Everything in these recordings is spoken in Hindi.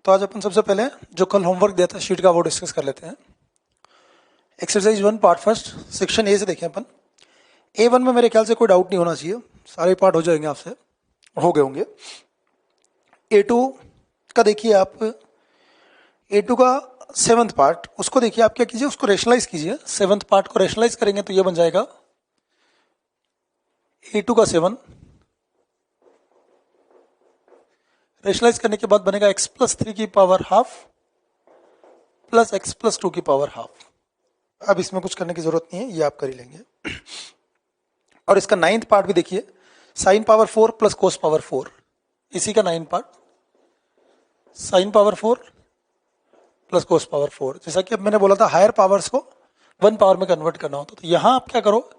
तो आज अपन सबसे पहले जो कल होमवर्क दिया था शीट का वो डिस्कस कर लेते हैं। Exercise 1 part first section A से देखें अपन। A1 में मेरे ख्याल से कोई डाउट नहीं होना चाहिए, सारे पार्ट हो जाएंगे, आपसे हो गए होंगे। A2 का देखिए आप, A2 का 7th पार्ट, उसको देखिए आप क्या कीजिए, उसको रेशनलाइज कीजिए। 7th पार्ट को रेशनलाइज करेंगे तो ये बन जाएगा A2 का 7, रेशनलाइज करने के बाद बनेगा x+3 की पावर हाफ प्लस x+2 की पावर हाफ। अब इसमें कुछ करने की जरूरत नहीं है, ये आप कर ही लेंगे। और इसका 9th पार्ट भी देखिए, sine power 4 plus cos power 4, इसी का 9th part, sine power 4 plus cos power 4। जैसा कि अब मैंने बोला था हायर पावर्स को 1 पावर में कन्वर्ट करना होता, तो यहां आप क्या करो,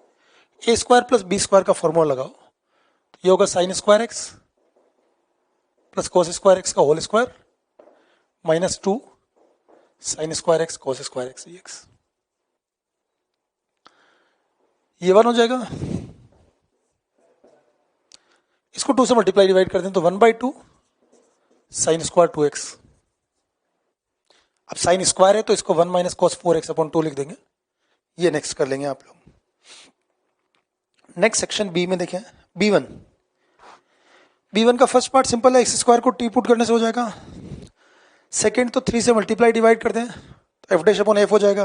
a² प्लस b² का फॉर्मूला लगाओ। तो ये होगा sine square x plus cos square x का whole square minus 2 sine square x cos square x dx। ये 1 हो जाएगा, इसको 2 से मल्टीप्लाई डिवाइड कर दें तो 1/2 साइन स्क्वायर 2x। अब साइन स्क्वायर है तो इसको 1 माइनस कॉस 4x अपॉन 2 लिख देंगे। ये नेक्स्ट कर लेंगे आप लोग। नेक्स्ट सेक्शन बी में देखें, B1 का फर्स्ट पार्ट सिंपल है, x² को t पुट करने से हो जाएगा। सेकेंड तो 3 से मल्टीप्लाई डिवाइड कर दें तो f' अपॉन f हो जाएगा।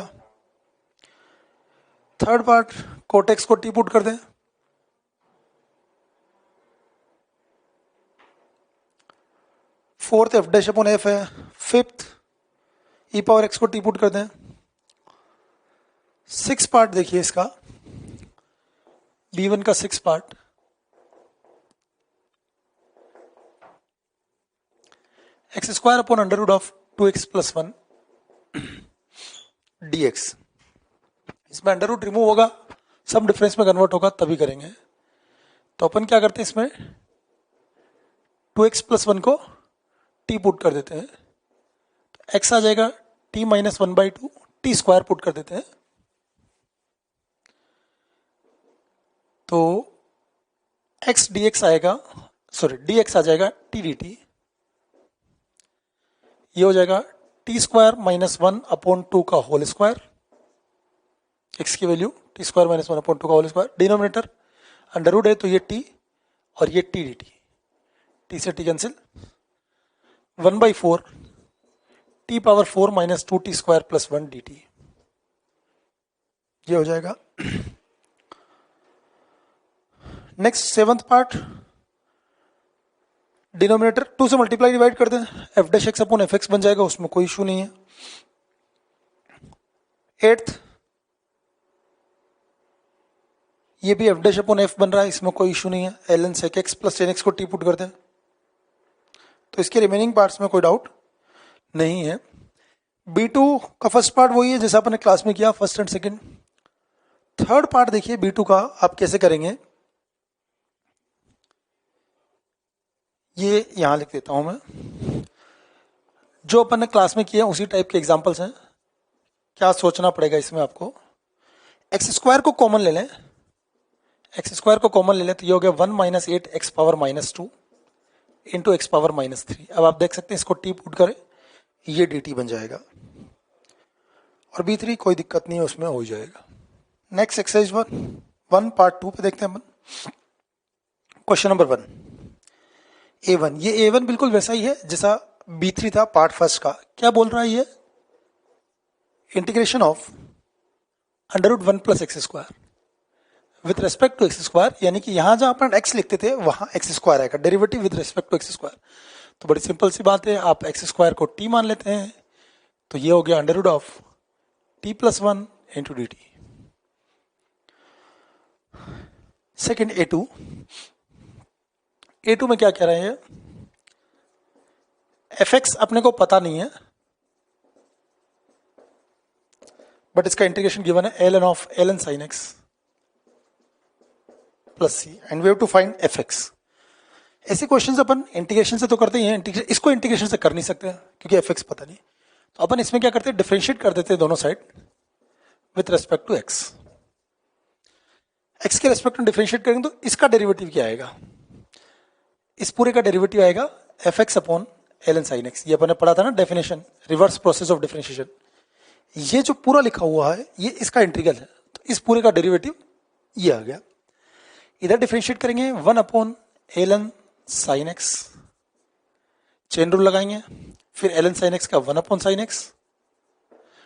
थर्ड पार्ट कोट x को t पुट कर दें, फोर्थ f' अपॉन f है। फिफ्थ e पावर x को t पुट कर दें। 6 पार्ट देखिए इसका, B1 का 6 part, x² upon under root of 2x plus 1 dx। इसमें अंडर रूट रिमूव होगा, सब डिफरेंस में कन्वर्ट होगा, तभी करेंगे। तो अपन क्या करते हैं, इसमें 2x प्लस 1 को t पुट कर देते हैं, तो x आ जाएगा t माइनस 1/2, t² पुट कर देते हैं तो x dx आएगा, सॉरी dx आ जाएगा t dt। ये हो जाएगा t² माइनस 1 अपॉन 2 का होल स्क्वायर, x की वैल्यू t² माइनस 1 अपॉन 2 का whole square. Denominator under root है तो ये t और ये t dt, t से t cancel, 1/4 t power 4 minus 2t² plus 1 dt। ये हो जाएगा। नेक्स्ट 7th पार्ट, डिनोमिनेटर 2 से मल्टीप्लाई डिवाइड कर दें, f' अपॉन fx बन जाएगा, उसमें कोई इशू नहीं है। 8th ये भी f' अपॉन f बन रहा है, इसमें कोई इशू नहीं है। ln sec x plus tan x को t पुट कर दें तो इसके रिमेनिंग पार्ट्स में कोई डाउट नहीं है। B2 का फर्स्ट पार्ट वही है जैसा अपने क्लास में किया, first and second. Third part देखिए B2 का आप कैसे करेंगे, ये यहां लिख देता हूं मैं। जो अपन ने क्लास में किया उसी टाइप के एग्जांपल्स हैं। क्या सोचना पड़ेगा इसमें आपको, x² को कॉमन ले लें, x² को कॉमन ले लें तो ये हो गया 1 minus 8 x power minus 2 into x power minus 3। अब आप देख सकते हैं इसको t पुट करें, ये dt बन जाएगा और B3 कोई दिक्कत नहीं है, उसमें हो जाएगा। नेक्स्ट एक्सरसाइज 1 पार्ट 2 पे देखते हैं अपन। क्वेश्चन नंबर 1 A1, ये A1 बिल्कुल वैसा ही है जैसा B3 था पार्ट फर्स्ट का। क्या बोल रहा है ये, integration of under root 1 plus x² with respect to x², यानी कि यहां जहां अपन x लिखते थे वहां x² आएगा, derivative with respect to x²। तो बड़ी सिंपल सी बात है, आप x² को t मान लेते हैं तो ये हो गया under root of t plus 1 into dt। Second A2 में क्या कह रहे हैं, fx अपने को पता नहीं है बट इसका इंटीग्रेशन गिवन है ln sin x plus C and we have to find fx। ऐसे क्वेश्चंस अपन इंटीग्रेशन से तो करते ही हैं, इसको इंटीग्रेशन से कर नहीं सकते क्योंकि fx पता नहीं। तो अपन इसमें क्या करते हैं, डिफरेंशिएट कर देते हैं दोनों side with respect to x। x के रेस्पेक्ट में डिफरेंशिएट करेंगे तो इसका डेरिवेटिव क्या आएगा, इस पूरे का डेरिवेटिव आएगा fx upon ln sin x, ये अपन ने पढ़ा था ना definition, reverse process of differentiation. ये जो पूरा लिखा हुआ है ये इसका इंटीग्रल है, तो इस पूरे का डेरिवेटिव ये आ गया। इधर डिफरेंशिएट करेंगे 1/ln sin x, chain rule लगाएंगे, फिर ln sin x का 1/sin x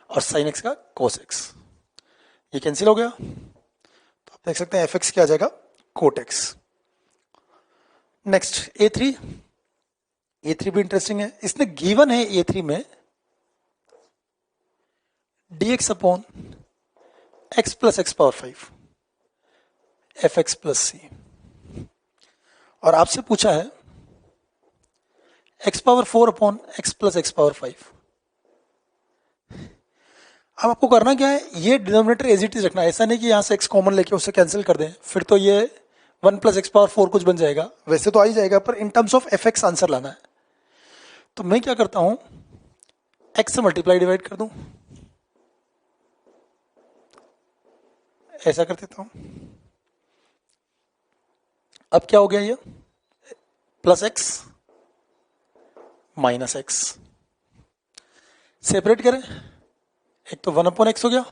और sin x का cos x, ये कैंसिल हो गया। तो आप देख सकते हैं fx क्या आ जाएगा, cot x। Next a3, a3 भी इंटरेस्टिंग है। इसने गिवन है a3 में dx upon x plus x power 5 fx plus c, और आपसे पूछा है x power 4 upon x plus x power 5। अब आपको करना क्या है, ये डिनोमिनेटर एज इट इज रखना है, ऐसा नहीं कि यहां से x कॉमन लेके उससे कैंसिल कर दें, फिर तो ये 1 प्लस x पावर 4 कुछ बन जाएगा, वैसे तो आ ही जाएगा, पर in terms of fx answer लाना है। तो मैं क्या करता हूं, x से मल्टीप्लाई डिवाइड कर दूं, ऐसा कर देता हूं। अब क्या हो गया, ये plus x minus x, separate करें, एक तो 1/x हो गया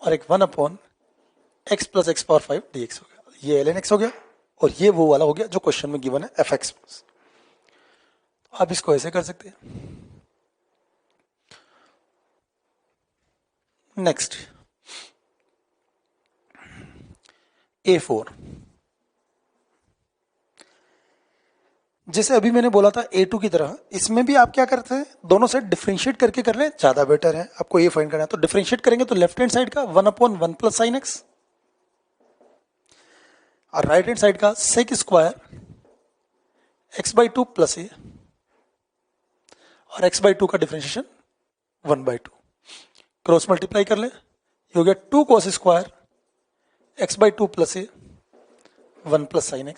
और एक 1/x plus x power 5 dx हो गया, ये ln x हो गया, और ये वो वाला हो गया जो क्वेश्चन में गिवन है fx प्लस। तो आप इसको ऐसे कर सकते हैं। नेक्स्ट a4, जैसे अभी मैंने बोला था a2 की तरह, इसमें भी आप क्या करते हैं, दोनों साइड डिफरेंशिएट करके कर लें, ज्यादा बेटर है। आपको ये फाइंड करना है तो डिफरेंशिएट करेंगे तो लेफ्ट हैंड साइड का 1/1 प्लस साइन x और राइट हैंड साइड का sec square x/2 plus a और x/2 का डिफरेंशिएशन 1/2, क्रॉस मल्टीप्लाई कर ले, ये हो गया 2 cos square x/2 plus a 1 plus sign x।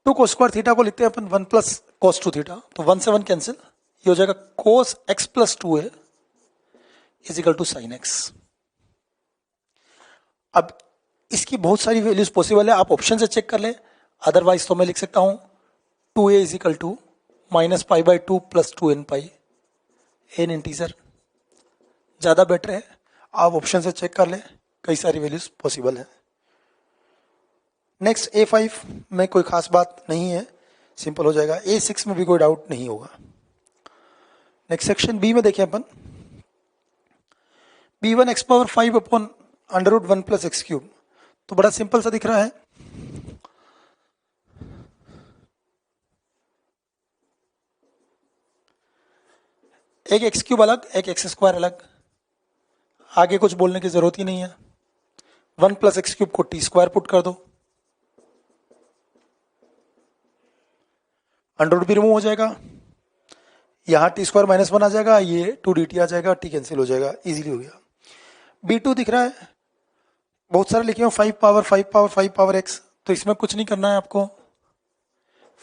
2 cos square theta को लिखते हैं अपन 1 प्लस cos 2 थीटा, तो 1 से 1 कैंसिल, ये हो जाएगा cos x plus 2a is equal to sine x। अब इसकी बहुत सारी वैल्यूज पॉसिबल है, आप ऑप्शन से चेक कर लें, अदरवाइज तो मैं लिख सकता हूं 2a is equal to minus π/2 plus 2n pi, n integer ज्यादा बेटर है, आप ऑप्शन से चेक कर लें, कई सारी वैल्यूज पॉसिबल है। नेक्स्ट a5 में कोई खास बात नहीं है, सिंपल हो जाएगा। a6 में भी कोई डाउट नहीं होगा। नेक्स्ट सेक्शन b में देखें अपन, b1 x power 5 upon √1 plus x cube, तो बड़ा सिंपल सा दिख रहा है। एक एक्स क्यूब अलग, एक एक्स स्क्वायर अलग, आगे कुछ बोलने की जरूरत ही नहीं है। 1 प्लस एक्स क्यूब को टी स्क्वायर पुट कर दो, अंडर भी रिमूव हो जाएगा, यहाँ टी स्क्वायर माइनस 1 आ जाएगा, ये 2dt आ जाएगा, टी कैंसिल हो जाएगा, इजीली हो गया। b2 दिख रहा है, बहुत सारे लिखे हो 5 पावर 5 पावर 5 पावर x, तो इसमें कुछ नहीं करना है आपको,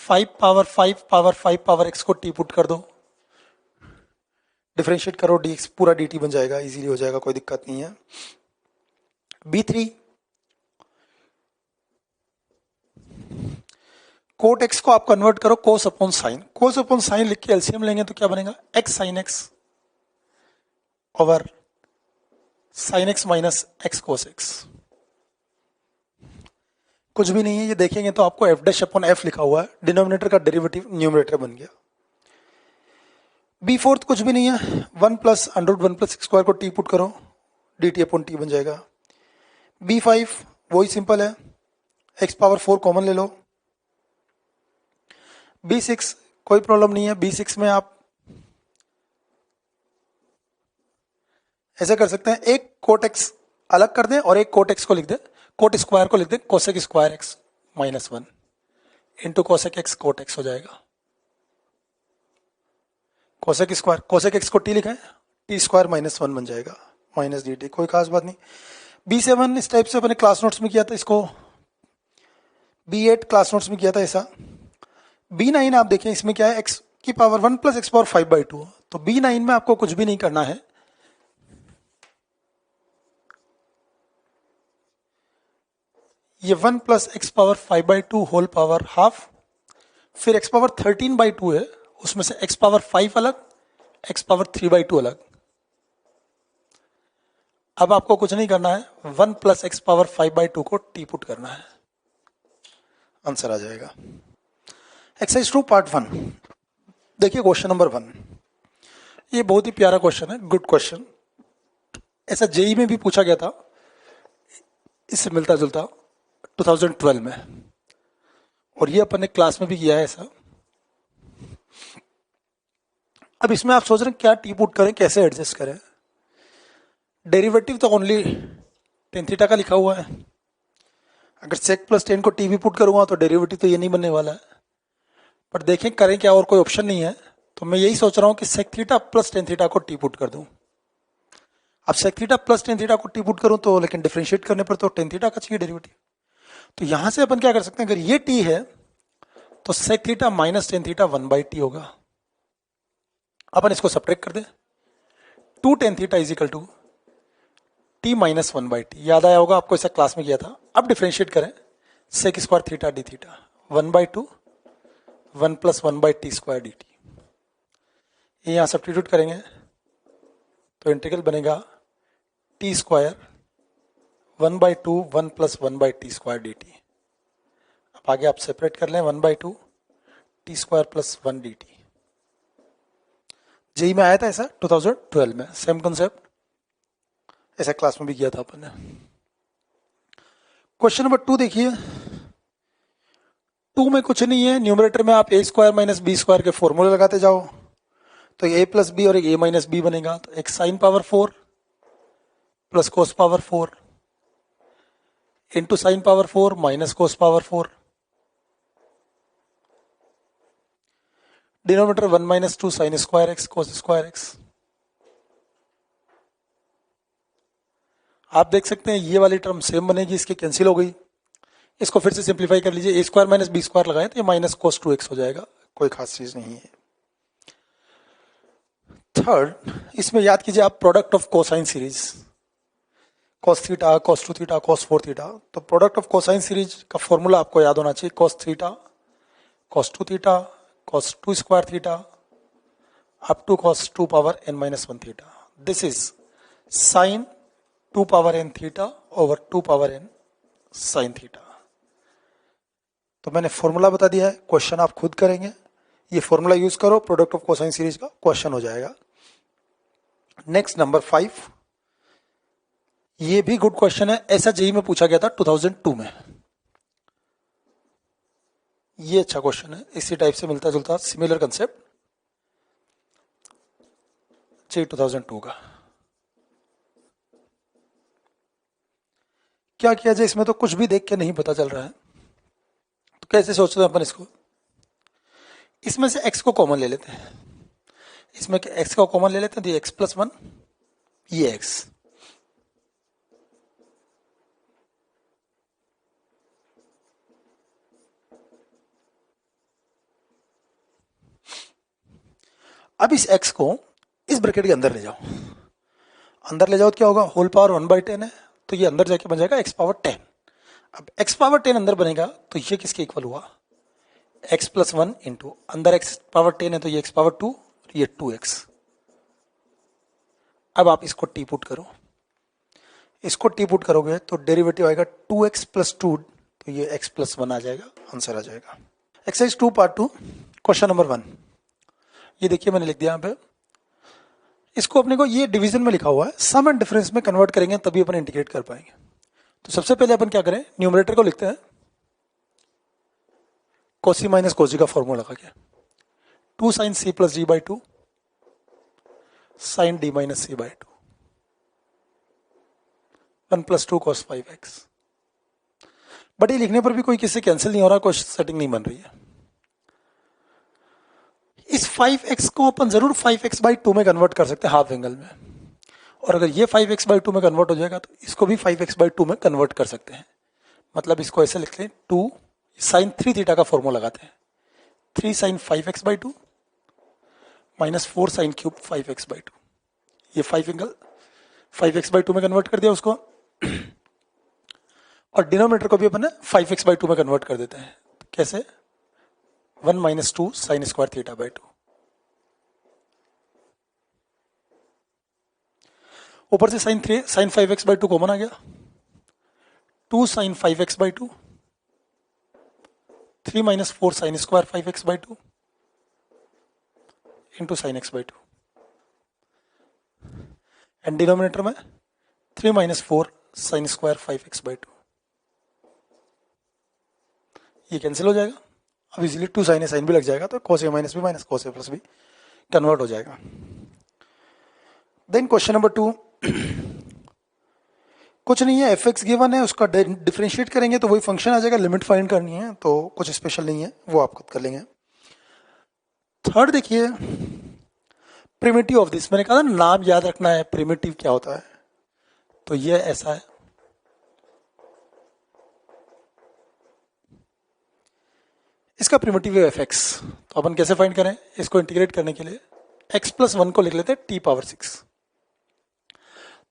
5 पावर 5 पावर 5 पावर x को टी पुट कर दो, डिफरेंशिएट करो, dx पूरा dt बन जाएगा, इजीली हो जाएगा, कोई दिक्कत नहीं है। b3 कोट x को आप कन्वर्ट करो cos upon sine, cos upon sine लिख के एलसीएम लेंगे तो क्या बनेगा, x sine x over sine x minus x cos x, कुछ भी नहीं है, ये देखेंगे तो आपको f डैश अपॉन f लिखा हुआ है, डिनोमिनेटर का डेरिवेटिव न्यूमरेटर बन गया। b4 कुछ भी नहीं है, 1 प्लस √1 प्लस एक्स स्क्वायर को टी पुट करो, dt अपॉन टी बन जाएगा। b5 वही सिंपल है, x पावर 4 कॉमन ले लो। b6 कोई प्रॉब्लम नहीं है, b6 में आप ऐसा कर सकते हैं, एक कोट x अलग कर दें और एक कोट x को लिख दें, कोट स्क्वायर को लिख दें cosec square x minus 1 into cosec x cot x हो जाएगा। कोसेक स्क्वायर, कोसेक x को t लिखा है, टी स्क्वायर माइनस 1 बन जाएगा, माइनस dt, कोई खास बात नहीं। b7 इस टाइप से अपने क्लास नोट्स में किया था, इसको b8 क्लास नोट्स में किया था ऐसा। b9 आप देखें, इसमें क्या है, x की पावर 1 प्लस एक्स पावर 5/2, तो b9 में आपको कुछ भी नहीं करना है, ये 1 plus x power 5/2 whole power half फिर x पावर 13/2 है, उसमें से x पावर 5 अलग, x पावर 3/2 अलग। अब आपको कुछ नहीं करना है, 1 प्लस x पावर 5/2 को टी पुट करना है, आंसर आ जाएगा। Exercise 2 part 1। देखिए क्वेश्चन नंबर 1, ये बहुत ही प्यारा क्वेश्चन है, गुड क्वेश्चन। ऐसा जेई में भी पूछा गया था, इससे मिलता जुलता 2012 में, और ये अपन ने क्लास में भी किया है ऐसा। अब इसमें आप सोच रहे हैं क्या टी पुट करें, कैसे एडजस्ट करें। डेरिवेटिव तो ओनली टेन थीटा का लिखा हुआ है, अगर सेक प्लस टेन को टी भी पुट करूंगा तो डेरिवेटिव तो ये नहीं बनने वाला है। पर देखें करें क्या, और कोई ऑप्शन नहीं है, तो मैं यही सोच रहा हूं कि sec theta plus tan theta को टी पुट कर दूं। अब sec theta plus tan theta को टी पुट करूं तो लेकिन डिफरेंशिएट करने पर तो टेन थीटा का चाहिए डेरिवेटिव। तो यहां से अपन क्या कर सकते हैं, अगर ये टी है तो sec theta minus tan theta 1/t होगा। अपन इसको सब्ट्रैक्ट कर दें, 2 tan theta is equal to T minus 1/t। याद आया होगा आपको, ऐसा क्लास में किया था। अब डिफरेंशिएट करें, sec square theta D theta 1/2 1 plus 1/t square D T. ये यहां सब्स्टिट्यूट करेंगे तो इंटीग्रल बनेगा T square 1/2 1 plus 1/t square D T. अब आगे आप सेपरेट कर लें, 1/2 T square plus 1 D T. JEE में आया था ऐसा 2012 में, सेम कंसेप्ट, ऐसा क्लास में भी किया था अपन ने। क्वेश्चन नंबर 2 देखिए, 2 में कुछ नहीं है, न्यूमरेटर में आप ए स्क्वायर माइनस बी स्क्वायर के फॉर्मूले लगाते जाओ, तो ए प्लस बी और एक ए माइनस बी बनेगा। तो एक sine power 4 plus cos power 4 into sine power 4 minus cos power 4, denominator 1 minus 2 sine square x cos square x. आप देख सकते हैं ये वाली टर्म सेम बनेगी, इसकी कैंसिल हो गई। इसको फिर से सिंप्लीफाई कर लीजिए, ए स्क्वायर माइनस बी स्क्वायर लगाए तो ये माइनस कोस 2x हो जाएगा, कोई खास चीज नहीं है। थर्ड, इसमें याद कीजिए आप product of cosine series, cos theta cos 2 theta cos 4 theta. तो प्रोडक्ट ऑफ कोसाइन सीरीज का फॉर्मूला आपको याद होना चाहिए, cos theta cos 2 theta cos 2 square theta up to cos 2 power n minus 1 theta. This is sine 2 power n theta over 2 power n sine theta. तो मैंने फॉर्मूला बता दिया है, क्वेश्चन आप खुद करेंगे, ये फॉर्मूला यूज करो, प्रोडक्ट ऑफ कोसाइन सीरीज का क्वेश्चन हो जाएगा। नेक्स्ट नंबर 5, ये भी गुड क्वेश्चन है, ऐसा जेई में पूछा गया था 2002 में। ये अच्छा क्वेश्चन है, इसी टाइप से मिलता जुलता सिमिलर कंसेप्ट, जेई 2002 का। क्या किया जाए, इसमें तो कुछ भी देख के नहीं पता चल रहा है, तो कैसे सोचते हैं अपन इसको। इसमें से x को कॉमन ले लेते हैं, इसमें x को कॉमन ले लेते हैं, तो x प्लस 1 ये x, अब इस x को इस ब्रैकेट के अंदर ले जाओ, अंदर ले जाओ तो क्या होगा, होल पावर 1/10 है, तो ये अंदर जाके बन जाएगा x पावर 10। अब x पावर 10 अंदर बनेगा तो ये किसके इक्वल हुआ, x प्लस 1 इंटू अंदर x पावर 10 है तो ये x पावर 2 और ये 2x। अब आप इसको टी पुट करो, इसको टी पुट करोगे तो डेरिवेटिव आएगा 2x प्लस 2, तो ये x प्लस 1 आ जाएगा, आंसर आ जाएगा। एक्सरसाइज 2 पार्ट 2 क्वेश्चन नंबर 1, ये देखिए मैंने लिख दिया यहाँ पे। इसको अपने को ये डिवीजन में लिखा हुआ है, सम एंड डिफरेंस में कन्वर्ट करेंगे तभी अपन इंटीग्रेट कर पाएंगे। तो सबसे पहले अपन क्या करें, न्यूमरेटर को लिखते हैं कोसी माइनस कोसी का फॉर्मूला लगा के, 2 sine C plus D by 2 sine D minus C by 2 1 plus 2 cos 5x। But ये लिखने पर भी कोई किससे कैंसिल नहीं हो रहा, कोई सेटिंग नहीं बन रही है। इस 5x को अपन जरूर 5x बाई 2 में कन्वर्ट कर सकते हैं हाफ एंगल में, और अगर ये 5x बाई 2 में कन्वर्ट हो जाएगा तो इसको भी 5x बाई 2 में कन्वर्ट कर सकते हैं। मतलब इसको ऐसे लिखते हैं, 2 साइन 3 थीटा का फॉर्मूला लगाते हैं, 3 sine 5x by 2 minus 4 sine cube 5x by 2, ये 5 एंगल 5x बाई 2 में कन्वर्ट कर दिया उसको, और डिनोमिनेटर को भी अपन 5x बाई 2 में कन्वर्ट कर देते हैं। कैसे, 1 minus 2 sine square theta by 2। ऊपर से साइन 5x बाई 2 कॉमन आ गया, 2 sine 5x by 2, 3 minus 4 sine square 5x by 2 into sine x by 2, and denominator में 3 minus 4 sine square 5x by 2, ये कैंसिल हो जाएगा। अब इजीली 2 साइन ए साइन भी लग जाएगा, तो cos a minus B minus cos a plus B convert हो जाएगा। देन क्वेश्चन नंबर 2, कुछ नहीं है, fx गिवन है, उसका डिफरेंशिएट करेंगे तो वही फंक्शन आ जाएगा, लिमिट फाइंड करनी है, तो कुछ स्पेशल नहीं है, वो आप खुद कर लेंगे। थर्ड देखिए, प्रिमिटिव ऑफ दिस, मैंने कहा ना नाम याद रखना है, प्रिमिटिव क्या होता है, तो ये ऐसा है। इसका प्रिमिटिव है fx, तो अपन कैसे फाइंड करें, इसको इंटीग्रेट करने के लिए x प्लस 1 को लिख लेते हैं t पावर 6,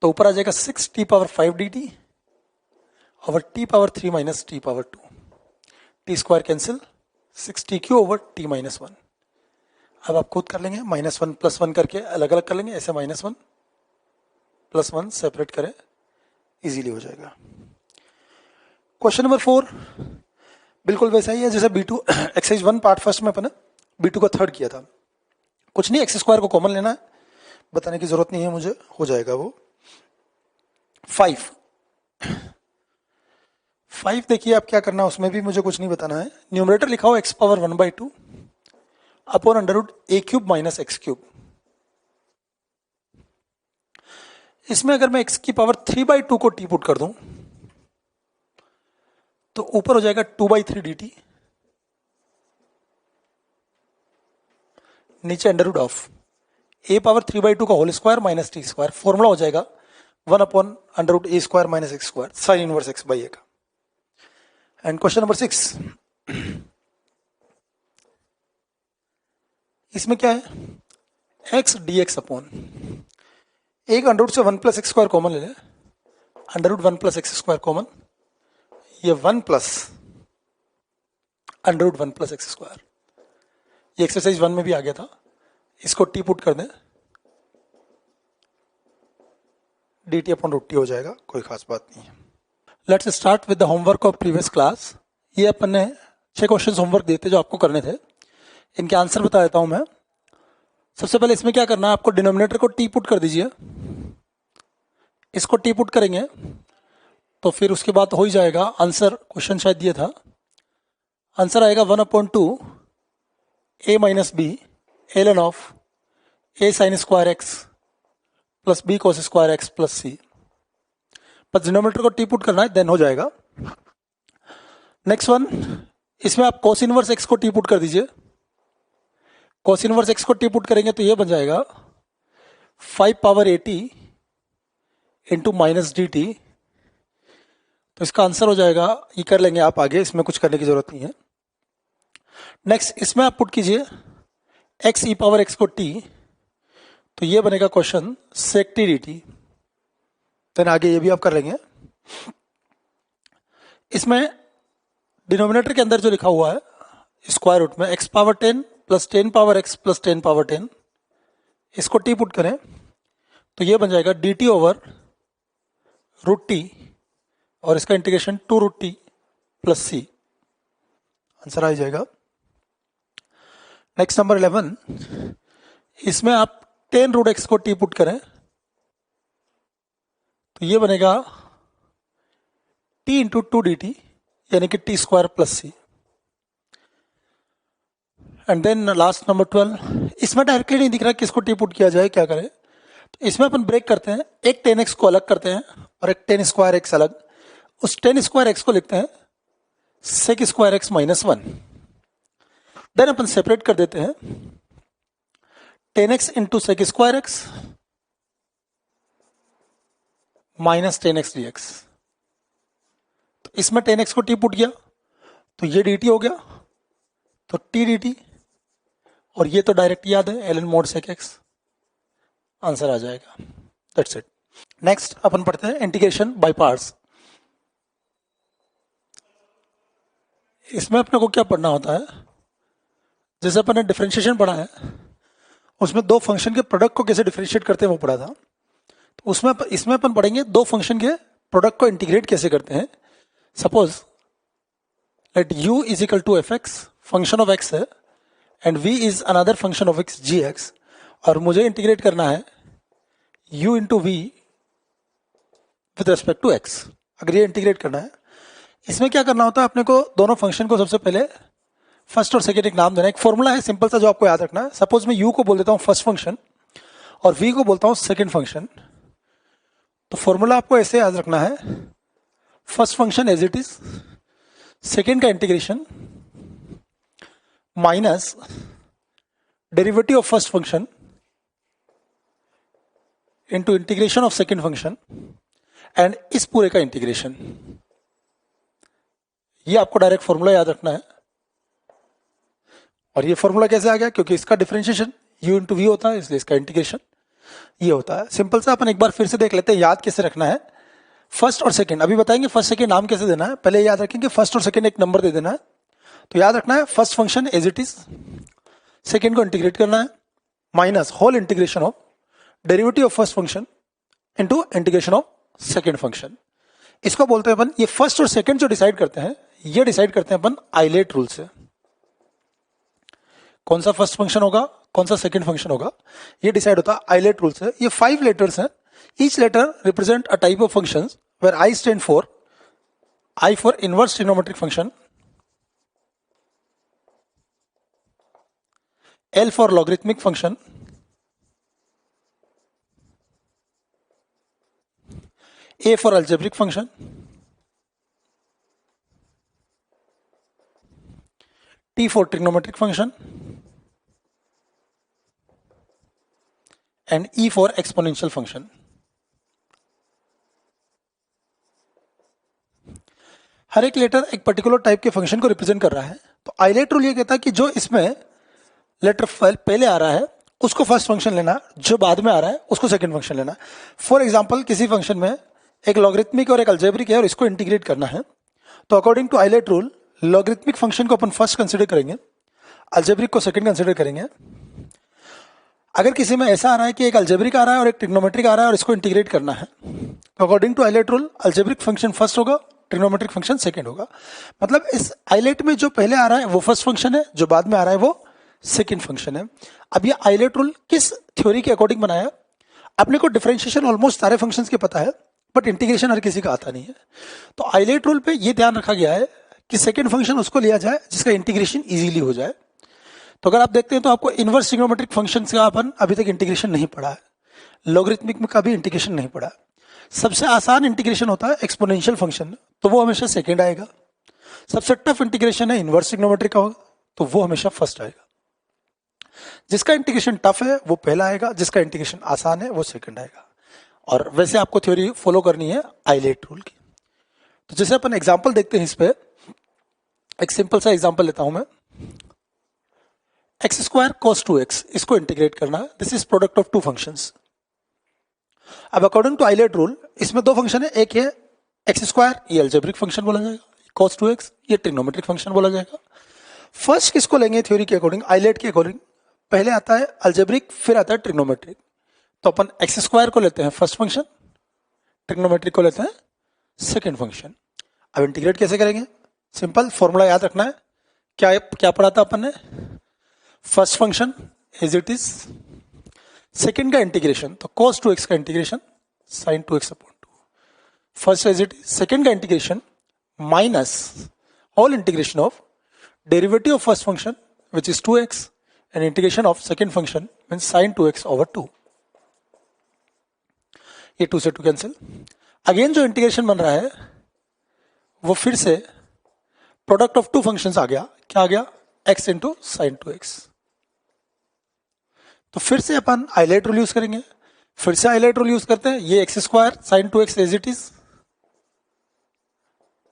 तो ऊपर आ जाएगा 6 t power 5 dt over t power 3 minus t power 2, t square cancel, 6t Q over t minus 1। अब आप खुद कर लेंगे, -1 प्लस 1 करके अलग अलग कर लेंगे, ऐसे -1 प्लस 1 सेपरेट करें, इजीली हो जाएगा। क्वेश्चन नंबर 4 बिल्कुल वैसा ही है जैसे B2 एक्सरसाइज 1 पार्ट फर्स्ट में अपन B2 का थर्ड किया था। कुछ नहीं, एक्स स्क्वायर को कॉमन लेना है, बताने की जरूरत नहीं है मुझे, हो जाएगा वो 5। देखिए आप क्या करना है, उसमें भी मुझे कुछ नहीं बताना है। न्यूमरेटर लिखा हो x power 1/2 upon under root a cube minus x cube. इसमें अगर मैं x की पावर 3/2 को t पुट कर दूं तो ऊपर हो जाएगा 2/3 dt, नीचे under root of a power 3/2 का whole square minus T square, formula हो जाएगा 1 upon under root a square minus x square sine inverse x by a का। एंड क्वेश्चन नंबर 6, इसमें क्या है, x dx अपॉन एक अंडर रूट से 1 प्लस एक्स स्क्वायर कॉमन ले लें, under root 1 plus x square common, ये 1 plus under root 1 plus x square, ये एक्सरसाइज 1 में भी आ गया था, इसको टी पुट कर दें, D T upon root T हो जाएगा, कोई खास बात नहीं है। Let's start with the homework of previous class. ये अपन ने 6 क्वेश्चन होमवर्क दिए थे जो आपको करने थे, इनके आंसर बता देता हूं मैं। सबसे पहले इसमें क्या करना है, आपको डिनोमिनेटर को टी पुट कर दीजिए, इसको टी पुट करेंगे तो फिर उसके बाद हो ही जाएगा आंसर। क्वेश्चन शायद दिया था, आंसर आएगा 1/2 a minus b ln of a sine square x plus b cos square x plus c। बस डिनोमिनेटर को टी पुट करना है, देन हो जाएगा। नेक्स्ट वन, इसमें आप cos इनवर्स x को टी पुट कर दीजिए, cos इनवर्स x को टी पुट करेंगे तो ये बन जाएगा 5 power 80 into minus D T, तो इसका आंसर हो जाएगा, ये कर लेंगे आप आगे, इसमें कुछ करने की जरूरत नहीं है। नेक्स्ट, इसमें आप पुट कीजिए x ई पावर x को t, तो ये बनेगा question sec t dt, then आगे ये भी आप कर लेंगे। इसमें डिनोमिनेटर के अंदर जो लिखा हुआ है स्क्वायर रूट में x power 10 plus 10 power x plus 10 power 10, इसको t पुट करें तो ये बन जाएगा dt ओवर रूट टी, और इसका इंटीग्रेशन 2 रूट टी प्लस सी, आंसर आ जाएगा। नेक्स्ट नंबर 11, इसमें आप 10 रूट एक्स को टी पुट करें तो ये बनेगा t इंटू 2 डी टी, यानी कि t square plus C. And then last number 12, इसमें डायरेक्टली नहीं दिख रहा किसको टी पुट किया जाए, क्या करें, तो इसमें अपन ब्रेक करते हैं, एक 10x को अलग करते हैं और एक 10 स्क्वायर एक्स अलग, उस 10 स्क्वायर एक्स को लिखते हैं sec square x minus 1, then अपन सेपरेट कर देते हैं 10x into sec square x minus 10x dx। तो इसमें 10x को टी पुट किया तो ये dt हो गया, तो t dt, और ये तो डायरेक्ट याद है ln mod sec x, answer आ जाएगा। That's it. नेक्स्ट अपन पढ़ते हैं इंटीग्रेशन बाय पार्ट्स। इसमें अपने को क्या पढ़ना होता है, जैसे अपन ने डिफरेंशिएशन पढ़ा है, उसमें दो फंक्शन के प्रोडक्ट को कैसे डिफरेंशिएट करते हैं वो पढ़ा था। तो उसमें इसमें अपन पढ़ेंगे दो फंक्शन के प्रोडक्ट को इंटीग्रेट कैसे करते हैं। Suppose let u is equal to f x, function of x है, and v is another function of x g x, और मुझे इंटीग्रेट करना है u into v with respect to x। अगर ये इंटीग्रेट करना है, इसमें क्या करना होता है अपने को, दोनों फंक्शन को सबसे पहले फर्स्ट और सेकेंड एक नाम देना है। एक फॉर्मूला है सिंपल सा जो आपको याद रखना है। सपोज मैं u को बोल देता हूँ फर्स्ट फंक्शन और v को बोलता हूँ सेकेंड फंक्शन। तो फॉर्मूला आपको ऐसे याद रखना है, first function as it is, second का integration minus derivative of first function into integration of second function and इस पूरे का इंटीग्रेशन। ये आपको डायरेक्ट फॉर्मूला याद रखना है। और ये फॉर्मूला कैसे आ गया, क्योंकि इसका डिफरेंशिएशन u इंटू वी होता है, इसलिए इसका इंटीग्रेशन ये होता है। सिंपल सा अपन एक बार फिर से देख लेते हैं, याद कैसे रखना है। फर्स्ट और सेकंड अभी बताएंगे, फर्स्ट सेकंड नाम कैसे देना है। पहले याद रखेंगे फर्स्ट और सेकंड एक नंबर दे देना है। तो याद रखना है first function as it is, second को इंटीग्रेट करना है minus whole integration of derivative of first function into integration of second function. इसको बोलते हैं अपन, ये फर्स्ट और सेकंड जो डिसाइड करते हैं, ये डिसाइड करते हैं अपन आइलेट रूल से। कौन सा फर्स्ट फंक्शन होगा, कौन सा सेकंड फंक्शन होगा, ये डिसाइड होता है आइलेट रूल से। ये 5 लेटर्स हैं, each letter represent a type of functions where I stand for, I for inverse trigonometric function, L for logarithmic function, A for algebraic function, T for trigonometric function, and E for exponential function. हर एक लेटर एक पर्टिकुलर टाइप के फंक्शन को रिप्रेजेंट कर रहा है। तो आइलेट रूल ये कहता है कि जो इसमें लेटर पहले आ रहा है उसको फर्स्ट फंक्शन लेना, जो बाद में आ रहा है उसको सेकंड फंक्शन लेना। फॉर एग्जांपल किसी फंक्शन में एक लॉगरिथमिक और एक अलजेब्रिक है और इसको इंटीग्रेट करना है, तो according to ILATE rule logarithmic function को अपन फर्स्ट कंसिडर करेंगे, अलजेब्रिक को सेकंड कंसिडर करेंगे। अगर किसी में ऐसा आ रहा है कि एक अलजेब्रिक आ रहा है और एक ट्रिग्नोमेट्रिक आ रहा है और इसको इंटीग्रेट करना है, तो according to ILATE rule algebraic function first होगा, ट्रिग्नोमेट्रिक फंक्शन सेकंड होगा। मतलब इस आइलेट में जो पहले आ रहा है वो फर्स्ट फंक्शन है, जो बाद में आ रहा है वो सेकंड फंक्शन है। अब ये आइलेट रूल किस थ्योरी के अकॉर्डिंग बनाया? अपने को डिफरेंशिएशन ऑलमोस्ट सारे फंक्शंस के पता है, बट इंटीग्रेशन हर किसी का आता नहीं है। तो आइलेट रूल पे ये ध्यान रखा गया है कि सेकंड फंक्शन उसको लिया जाए जिसका इंटीग्रेशन इजीली हो जाए। तो अगर आप देखते हैं तो आपको इनवर्स ट्रिग्नोमेट्रिक फंक्शंस का अपन अभी तक इंटीग्रेशन नहीं पढ़ा है, लॉगरिथमिक में का भी इंटीग्रेशन नहीं पढ़ा। सबसे आसान इंटीग्रेशन होता है एक्सपोनेंशियल फंक्शन, तो वो हमेशा सेकंड आएगा। सबसे टफ इंटीग्रेशन है इनवर्स ट्रिग्नोमेट्रिक का होगा, तो वो हमेशा फर्स्ट आएगा। जिसका इंटीग्रेशन टफ है वो पहला आएगा, जिसका इंटीग्रेशन आसान है वो सेकंड आएगा। और वैसे आपको थ्योरी फॉलो करनी है आइलेट रूल की। तो जैसे अपन एग्जांपल देखते हैं, इस पे एक सिंपल सा एग्जांपल लेता हूं मैं। एक्स स्क्वायर कॉस 2x, इसको इंटीग्रेट करना है। This is product of two functions. अब अकॉर्डिंग टू आइलेट रूल इसमें दो फंक्शन है, एक है एक्स स्क्वायर, ये अलजेब्रिक फंक्शन बोला जाएगा, कॉस 2x ये ट्रिग्नोमेट्रिक फंक्शन बोला जाएगा। फर्स्ट किसको लेंगे थ्योरी के अकॉर्डिंग, आइलेट के अकॉर्डिंग? पहले आता है अलजेब्रिक, फिर आता है ट्रिग्नोमेट्रिक। तो अपन एक्स स्क्वायर को लेते हैं फर्स्ट फंक्शन, ट्रिग्नोमेट्रिक को लेते हैं सेकंड फंक्शन। अब इंटीग्रेट कैसे करेंगे? सिंपल फॉर्मूला याद रखना है। क्या क्या पढ़ा था अपन ने? First function as it is, second का इंटीग्रेशन, तो cos 2x का integration sin 2x upon 2। First as it is, second का integration minus whole integration of derivative of first function which is 2x and integration of second function means sin 2x over 2। ये 2 से 2 कैंसिल। अगेन जो इंटीग्रेशन बन रहा है वो फिर से प्रोडक्ट ऑफ टू फंक्शंस आ गया। क्या आ गया? x into sign 2x। तो फिर से अपन आइलेट रूल यूज करेंगे, फिर से आइलेट रूल यूज करते हैं। ये x square sine 2x as it is.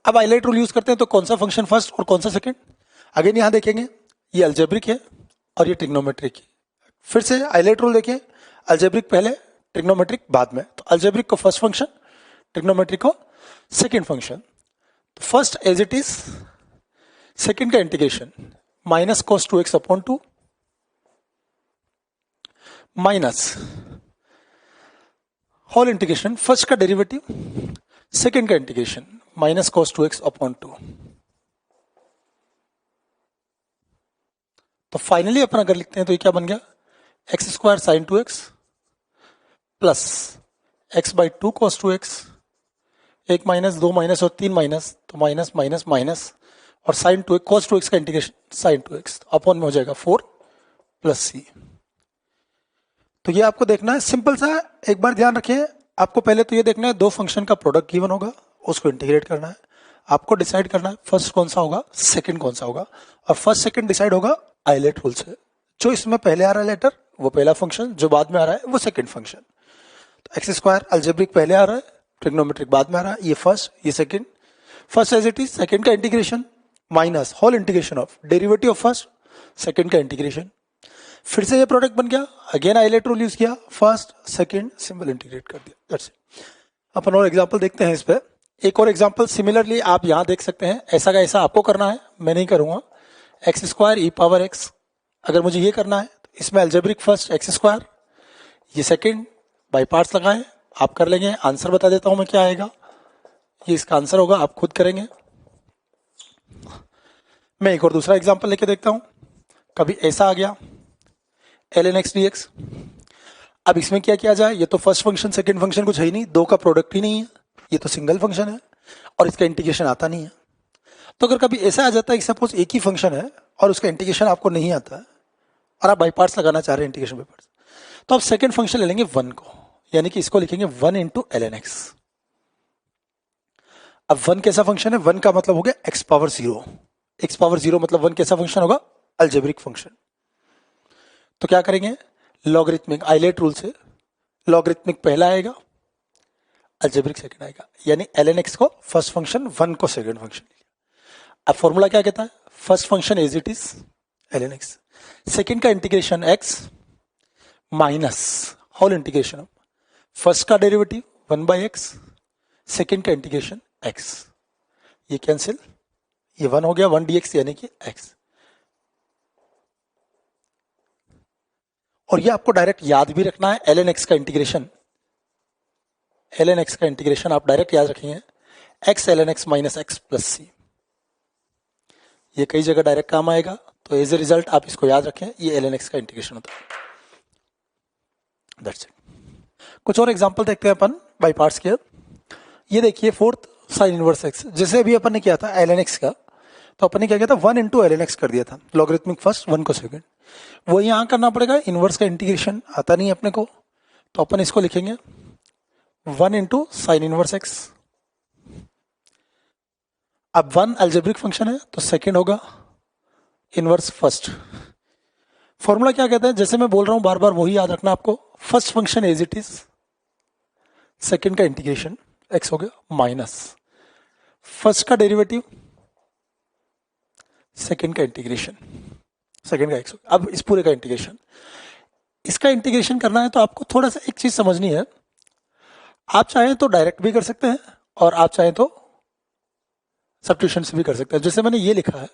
अब आइलेट रूल यूज करते हैं तो कौन सा फंक्शन फर्स्ट और कौन सा सेकंड? अगेन यहां देखेंगे ये अलजेब्रिक है और ये ट्रिग्नोमेट्रिक है। फिर से आइलेट रूल देखिए, अलजेब्रिक पहले, ट्रिग्नोमेट्रिक बाद में। तो अलजेब्रिक को फर्स्ट फंक्शन, ट्रिग्नोमेट्रिक को सेकंड फंक्शन। तो first as it is, second का integration minus cos 2x upon 2 minus whole integration, first का डेरिवेटिव सेकेंड का integration minus cos 2x upon 2। तो फाइनली अपन अगर लिखते हैं तो ये क्या बन गया, x square sine 2x plus x by 2 cos 2x, एक माइनस दो माइनस और तीन माइनस, तो माइनस माइनस माइनस, और साइन 2 cos 2x का इंटीग्रेशन साइन 2x अपॉन में हो जाएगा 4 प्लस सी। तो ये आपको देखना है सिंपल सा, एक बार ध्यान रखें, आपको पहले तो ये देखना है दो फंक्शन का प्रोडक्ट गिवन होगा, उसको इंटीग्रेट करना है, आपको डिसाइड करना है फर्स्ट कौन सा होगा सेकंड कौन सा होगा, और फर्स्ट सेकंड डिसाइड होगा आइलेट रूल से। जो इसमें पहले आ रहा है लेटर वो पहला फंक्शन, जो बाद में आ रहा है वो सेकंड फंक्शन। तो एक्स स्क्वायर अलजेब्रिक पहले आ रहा है, ट्रिग्नोमेट्रिक बाद में आ रहा है, ये फर्स्ट ये second, first as it is, second का integration minus whole integration of derivative of first, second का इंटीग्रेशन, फिर से ये प्रोडक्ट बन गया, अगेन आइलेट रूल यूज किया, फर्स्ट सेकंड सिंपल इंटीग्रेट कर दिया, दैट्स इट। अपन और एग्जांपल देखते हैं इस पे। एक और एग्जांपल सिमिलरली आप यहां देख सकते हैं, ऐसा का ऐसा आपको करना है, मैं नहीं करूंगा। X square e power x, अगर मुझे ये करना है तो इसमें अल्जेब्रिक फर्स्ट एक्स स्क्वायर, ये सेकंड बाई पार्ट्स लगाएं, आप कर लेंगे। आंसर बता देता हूं मैं क्या आएगा, ये इसका आंसर होगा, आप खुद करेंगे। मैं एक और दूसरा एग्जांपल लेके देखता हूं। कभी ऐसा आ गया ln x dx, अब इसमें क्या किया जाए, ये तो फर्स्ट फंक्शन सेकंड फंक्शन कुछ है ही नहीं, दो का प्रोडक्ट ही नहीं है, ये तो सिंगल फंक्शन है और इसका इंटीग्रेशन आता नहीं है। तो अगर कभी ऐसा आ जाता है कि सपोज एक ही फंक्शन है और उसका इंटीग्रेशन आपको नहीं आता है और आप बाई पार्ट्स लगाना चाह रहे हैं इंटीग्रेशन बाई पार्ट्स, तो आप सेकंड फंक्शन ले लेंगे 1 को, यानी कि इसको लिखेंगे 1 इंटू ln x। अब 1 कैसा फंक्शन है, 1 का मतलब हो गया x पावर 0, x पावर 0 मतलब 1 कैसा फंक्शन होगा, अल्जेब्रिक फंक्शन। तो क्या करेंगे, लॉगरिथमिक आइलेट रूल से लॉगरिथमिक पहला आएगा, अल्जेब्रिक सेकंड आएगा, यानी ln x को फर्स्ट फंक्शन, 1 को सेकंड फंक्शन। अब फॉर्मूला क्या कहता है, first function as it is ln x, second का integration x minus whole integration, first का डेरिवेटिव 1 बाई एक्स, सेकेंड का इंटीग्रेशन x, ये कैंसिल, ये 1 हो गया 1 dx यानी कि x। और ये आपको डायरेक्ट याद भी रखना है, ln x का इंटीग्रेशन, ln x का इंटीग्रेशन आप डायरेक्ट याद रखेंगे x ln x minus x plus C, ये कई जगह डायरेक्ट काम आएगा, तो एज ए रिजल्ट आप इसको याद रखें, ये ln x का इंटीग्रेशन होता है, दैट्स इट। कुछ और एग्जांपल देखते हैं अपन बाई पार्ट्स के। ये देखिए फोर्थ साइन इनवर्स x, जैसे अभी अपन ने किया था ln x का, तो अपन ने क्या किया था 1 इंटू ln x कर दिया था, लॉगरिथमिक फर्स्ट 1 को सेकंड, वो यहां करना पड़ेगा, इनवर्स का इंटीग्रेशन आता नहीं अपने को, तो अपन इसको लिखेंगे 1 इंटू साइन इनवर्स x। अब 1 अल्जेब्रिक फंक्शन है तो सेकंड होगा इनवर्स फर्स्ट। फॉर्मूला क्या कहता है, जैसे मैं बोल रहा हूं बार बार वही याद रखना आपको, first function as it is, second का इंटीग्रेशन x हो गया माइनस फर्स्ट का डेरिवेटिव, सेकंड का इंटीग्रेशन, सेकंड का x हो गया। अब इस पूरे का इंटीग्रेशन, इसका इंटीग्रेशन करना है तो आपको थोड़ा सा एक चीज समझनी है, आप चाहें तो डायरेक्ट भी कर सकते हैं और आप चाहें तो सब्स्टिट्यूशन से भी कर सकते हैं, जैसे मैंने ये लिखा है।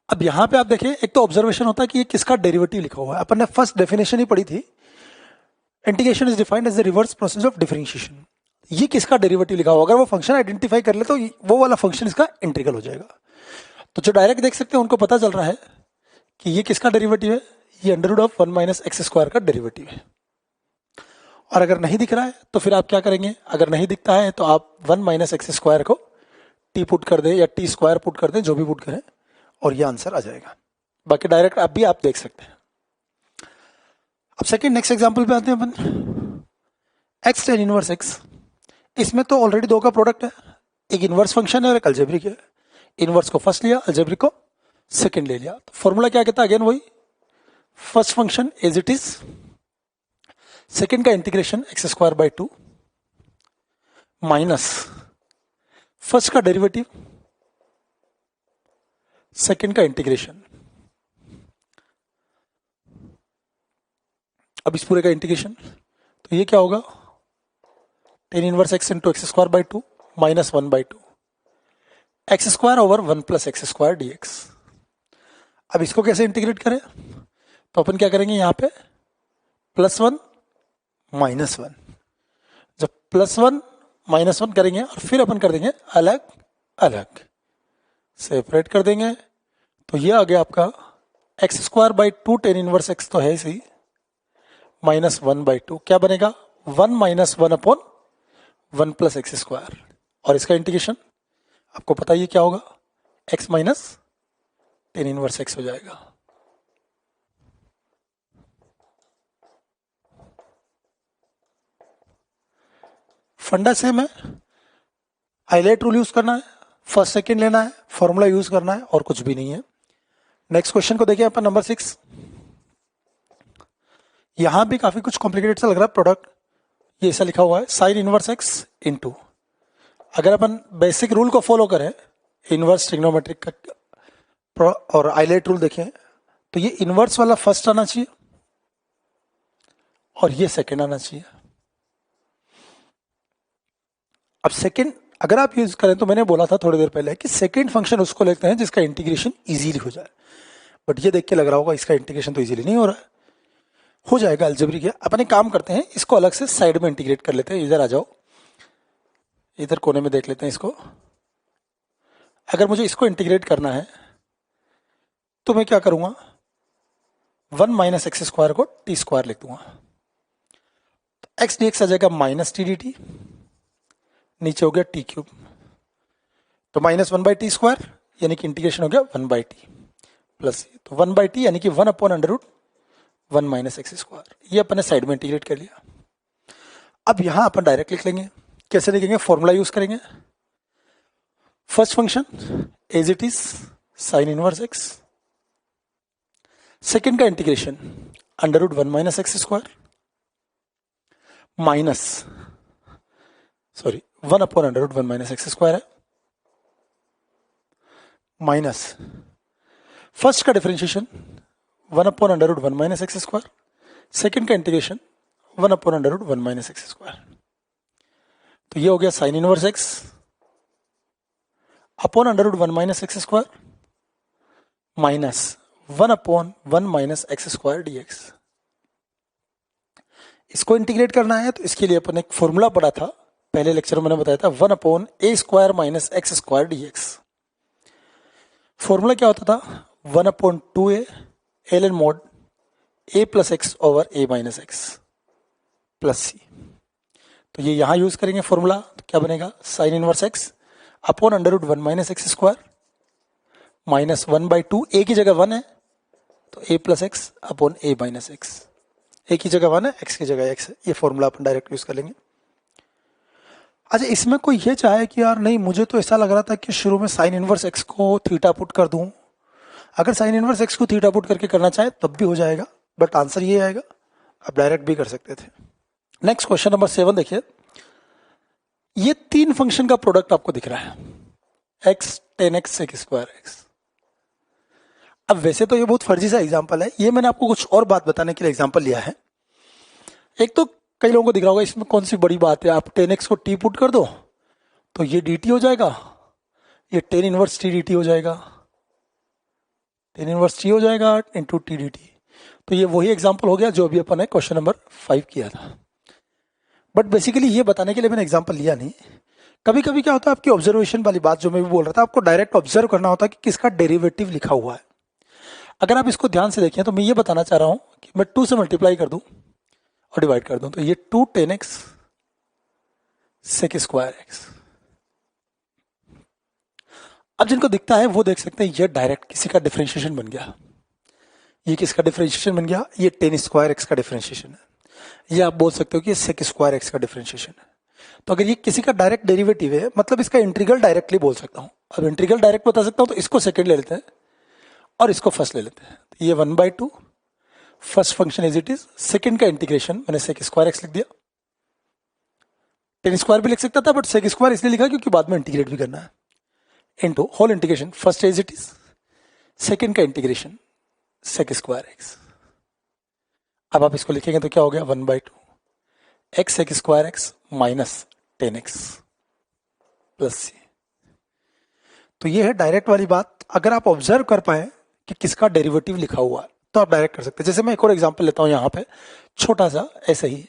अब यहां पे आप देखें, एक तो ऑब्जर्वेशन होता है कि ये किसका डेरिवेटिव लिखा हुआ है, अपन ने फर्स्ट डेफिनेशन ही पढ़ी थी, integration is defined as the reverse process of differentiation. ये किसका डेरिवेटिव लिखा हुआ, अगर वो फंक्शन आइडेंटिफाई कर ले तो वो वाला फंक्शन इसका इंटीग्रल हो जाएगा। तो जो डायरेक्ट देख सकते हैं उनको पता चल रहा है कि ये किसका डेरिवेटिव है, ये under root of 1 minus x square का डेरिवेटिव है। और अगर नहीं दिख रहा है तो फिर आप क्या करेंगे, अगर नहीं दिखता है तो आप 1 माइनस एक्स स्क्वायर को टी पुट कर दें या टी स्क्वायर पुट कर दें, जो भी पुट करें, और ये आंसर आ जाएगा। बाकी डायरेक्ट आप भी आप देख सकते हैं। अब सेकंड नेक्स्ट एग्जांपल पे आते हैं अपन, एक्स टेन इनवर्स एक्स। इसमें तो ऑलरेडी दो का प्रोडक्ट है, एक इनवर्स फंक्शन है और एक अलजेब्रिक है। इनवर्स को फर्स्ट लिया, अलजेब्रिक को सेकंड ले लिया। तो फॉर्मूला क्या कहता है, अगेन वही, first function as it is, second का integration x square by 2 minus first का डेरिवेटिव, सेकंड का इंटीग्रेशन। अब इस पूरे का इंटीग्रेशन, तो ये क्या होगा, tan inverse x into x square by 2 minus 1 by 2, x square over 1 plus x square d x. अब इसको कैसे इंटीग्रेट करें, तो अपन क्या करेंगे यहाँ पे +1 -1, जब +1 -1 करेंगे और फिर अपन कर देंगे अलग अलग, सेपरेट कर देंगे, तो ये आ गया आपका x square by 2 ten inverse x तो है इसी, -1/2 क्या बनेगा 1 - 1 अपॉन 1 प्लस एक्स स्क्वायर, और इसका इंटीग्रेशन आपको पता ही क्या होगा, x minus ten inverse x हो जाएगा। फंडा सेम है, हाईलाइट रूल यूज करना है, फर्स्ट सेकंड लेना है, फॉर्मूला यूज करना है, और कुछ भी नहीं है। नेक्स्ट क्वेश्चन को देखिए अपन नंबर 6। यहां भी काफी कुछ कॉम्प्लिकेटेड सा लग रहा है प्रोडक्ट, ये ऐसा लिखा हुआ है साइन इनवर्स एक्स इनटू, अगर अपन बेसिक रूल को फॉलो करें इनवर्स ट्रिग्नोमेट्रिक का और हाईलाइट रूल देखें, तो ये इनवर्स वाला फर्स्ट आना चाहिए और ये सेकंड आना चाहिए। अब सेकंड अगर आप यूज करें, तो मैंने बोला था थोड़ी देर पहले कि सेकंड फंक्शन उसको लेते हैं जिसका इंटीग्रेशन इजीली हो जाए, बट ये देख के लग रहा होगा इसका इंटीग्रेशन तो इजीली नहीं हो रहा है, हो जाएगा अलजेब्रिक। अपन एक काम करते हैं, इसको अलग से साइड में इंटीग्रेट कर लेते हैं, इधर आ जाओ, इधर कोने में देख लेते हैं इसको। अगर मुझे इसको इंटीग्रेट करना है तो मैं क्या करूंगा, 1 माइनस एक्स स्क्वायर को टी स्क्वायर लिख दूंगा, तो एक्स डी एक्स आ जाएगा माइनस टी डी टी, नीचे हो गया टी क्यूब, तो -1/t स्क्वायर यानी कि इंटीग्रेशन हो गया 1/t प्लस, तो 1/t यानी कि 1 अपॉन √1 माइनस एक्स स्क्वायर, ये अपन ने साइड में इंटीग्रेट कर लिया। अब यहां अपन डायरेक्ट लिख लेंगे, कैसे लिखेंगे, फॉर्मूला यूज करेंगे, first function as it is sine inverse x, second का integration √1 minus x square minus 1 upon √1 minus x square है, माइनस फर्स्ट का differentiation 1 upon √1 minus x square, second का integration 1 upon √1 minus x square, तो ये हो गया sine inverse x upon √1 minus x square minus 1 upon 1 minus x square d x. इसको इंटीग्रेट करना है तो इसके लिए अपन एक फॉर्मूला पढ़ा था पहले लेक्चर में, मैंने बताया था 1 upon a square minus x square d x. Formula क्या होता था, 1 upon 2a l n mod a plus x over a minus x plus C, तो ये यहां यूज करेंगे फॉर्मूला, तो क्या बनेगा sine inverse x upon √1 minus x square minus 1/2, a की जगह 1 है तो a plus x upon a minus x, a की जगह 1 है, एक्स की जगह x है, ये फॉर्मूला अपन डायरेक्ट यूज कर लेंगे। अच्छा, इसमें कोई ये चाहे कि यार नहीं मुझे तो ऐसा लग रहा था कि शुरू में साइन इनवर्स एक्स को थीटा पुट कर दूं, अगर साइन इनवर्स एक्स को थीटा पुट करके करना चाहे तब भी हो जाएगा, बट आंसर ये आएगा, आप डायरेक्ट भी कर सकते थे। नेक्स्ट क्वेश्चन नंबर 7 देखिए, ये 3 फंक्शन का प्रोडक्ट आपको दिख रहा है x tan x sec square x। अब वैसे तो ये बहुत फर्जी सा एग्जांपल है, ये मैंने आपको कुछ और बात बताने के लिए एग्जांपल लिया है। एक तो कई लोगों को दिख रहा होगा इसमें कौन सी बड़ी बात है, आप tan x को t पुट कर दो तो ये dt हो जाएगा, ये tan इनवर्स t dt हो जाएगा, tan इनवर्स t हो जाएगा इंटू t dt, तो ये वही एग्जांपल हो गया जो अभी अपन ने क्वेश्चन नंबर 5 किया था। बट बेसिकली ये बताने के लिए मैंने एग्जांपल लिया नहीं, कभी कभी क्या होता है आपकी ऑब्जर्वेशन वाली बात जो मैं भी बोल रहा था, आपको डायरेक्ट ऑब्जर्व करना होता है कि किसका डेरिवेटिव लिखा हुआ है। अगर आप इसको ध्यान से देखें तो मैं ये बताना चाह रहा हूं कि मैं 2 से मल्टीप्लाई कर दूं और डिवाइड कर दूं, तो ये 2 tan x sec square x। अब जिनको दिखता है वो देख सकते हैं ये डायरेक्ट किसी का डिफरेंशिएशन बन गया, ये किसका डिफरेंशिएशन बन गया, ये tan स्क्वायर x का डिफरेंशिएशन है, ये आप बोल सकते हो कि ये sec स्क्वायर x का डिफरेंशिएशन है। तो अगर ये किसी का डायरेक्ट डेरिवेटिव है मतलब इसका इंटीग्रल डायरेक्टली बोल सकता हूं। अब इंटीग्रल डायरेक्ट बता सकता हूं तो इसको सेकंड ले लेते हैं और इसको फर्स्ट ले लेते हैं, तो ये 1/2 first function as it is, second का इंटीग्रेशन मैंने sec स्क्वायर x लिख दिया, tan स्क्वायर भी लिख सकता था बट sec स्क्वायर इसलिए लिखा क्योंकि बाद में इंटीग्रेट भी करना है, into whole integration first as it is, second का इंटीग्रेशन sec स्क्वायर x। अब आप इसको लिखेंगे तो क्या हो गया 1/2 x sec square x minus tan x plus C. तो ये है डायरेक्ट वाली बात। अगर आप ऑब्जर्व कर पाए कि किसका डेरिवेटिव लिखा हुआ है तो आप डायरेक्ट कर सकते हैं। जैसे मैं एक और एग्जांपल लेता हूं, यहाँ पे छोटा सा ऐसे ही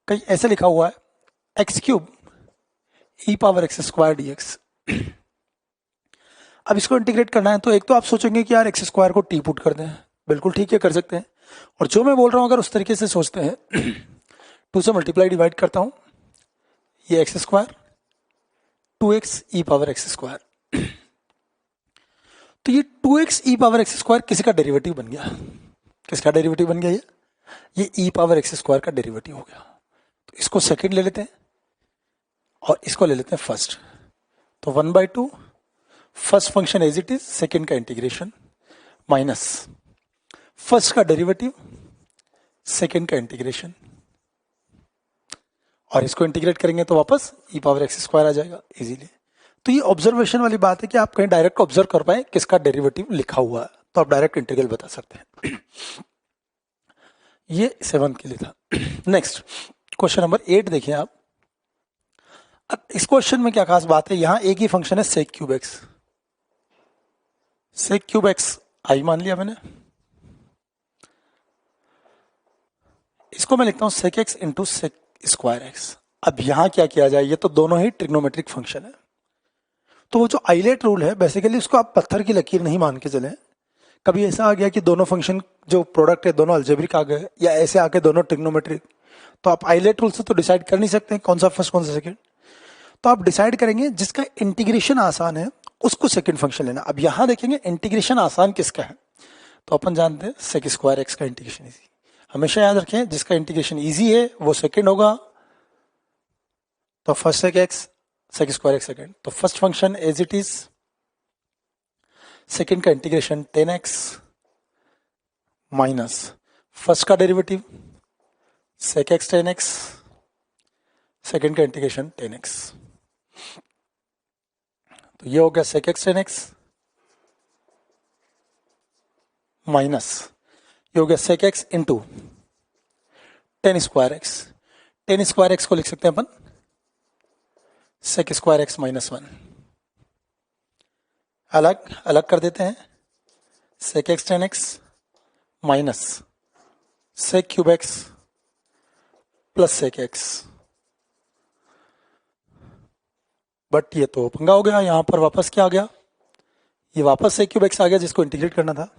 कहीं ऐसे लिखा हुआ है x cube e power x square d x. अब इसको इंटीग्रेट करना है तो एक तो आप सोचेंगे कि यार एक्स स्क्वायर को टी पुट कर दें, बिल्कुल ठीक है, कर सकते हैं। और जो मैं बोल रहा हूं अगर उस तरीके से सोचते हैं 2 से मल्टीप्लाई डिवाइड करता हूं, ये एक्स स्क्वायर 2x ई पावर एक्स स्क्वायर। तो ये 2x ई पावर एक्स स्क्वायर किसी का डेरिवेटिव बन गया। किसका डेरिवेटिव बन गया? ये ई पावर एक्स स्क्वायर का डेरिवेटिव हो गया। तो इसको सेकंड ले लेते हैं और इसको ले लेते हैं फर्स्ट। तो 1/2 first function as it is, second का इंटीग्रेशन माइनस फर्स्ट का डेरिवेटिव सेकंड का इंटीग्रेशन, और इसको इंटीग्रेट करेंगे तो वापस ई पावर एक्स स्क्वायर आ जाएगा इजीली। तो ये ऑब्जर्वेशन वाली बात है कि आप कहीं डायरेक्ट ऑब्जर्व कर पाए किसका डेरिवेटिव लिखा हुआ है तो आप डायरेक्ट इंटीग्रल बता सकते हैं। ये 7 के लिए था। नेक्स्ट क्वेश्चन नंबर 8 देखिए आप। अब इस क्वेश्चन में क्या खास बात है, यहां एक ही फंक्शन है sec cube x. Sec cube x I मान लिया मैंने, इसको मैं लिखता हूं sec x into sec square x. अब यहां क्या किया जाए, ये तो दोनों ही ट्रिग्नोमेट्रिक फंक्शन है, तो वो जो आइलेट रूल है बेसिकली उसको आप पत्थर की लकीर नहीं मान के चले। कभी ऐसा आ गया कि दोनों फंक्शन जो प्रोडक्ट है दोनों अलजेब्रिक आ गए, या ऐसे आके दोनों ट्रिग्नोमेट्रिक, तो आप आइलेट रूल से तो डिसाइड कर नहीं सकते कौन सा फर्स्ट कौन सा सेकंड। तो आप डिसाइड करेंगे जिसका इंटीग्रेशन आसान है उसको सेकंड फंक्शन लेना। अब यहां देखेंगे इंटीग्रेशन आसान किसका है, तो अपन जानते हैं सेक स्क्वायर एक्स का इंटीग्रेशन इजी। हमेशा याद रखें जिसका इंटीग्रेशन इजी है वो सेकंड होगा, तो first sec x sec square x second. तो first function as it is, second का इंटीग्रेशन 10x माइनस फर्स्ट का derivative sec x 10x, second का इंटीग्रेशन 10x। तो ये हो गया सेक एक्स 10x माइनस ये हो गया sec x into 10 square x. 10 square x को लिख सकते हैं अपन सेक स्क्वायर एक्स माइनस 1। अलग अलग कर देते हैं, sec x 10x minus sec cube x plus sec x. But ये तो पंगा हो गया, यहां पर वापस क्या आ गया, ये वापस सेक क्यूब एक्स आ गया जिसको इंटीग्रेट करना था।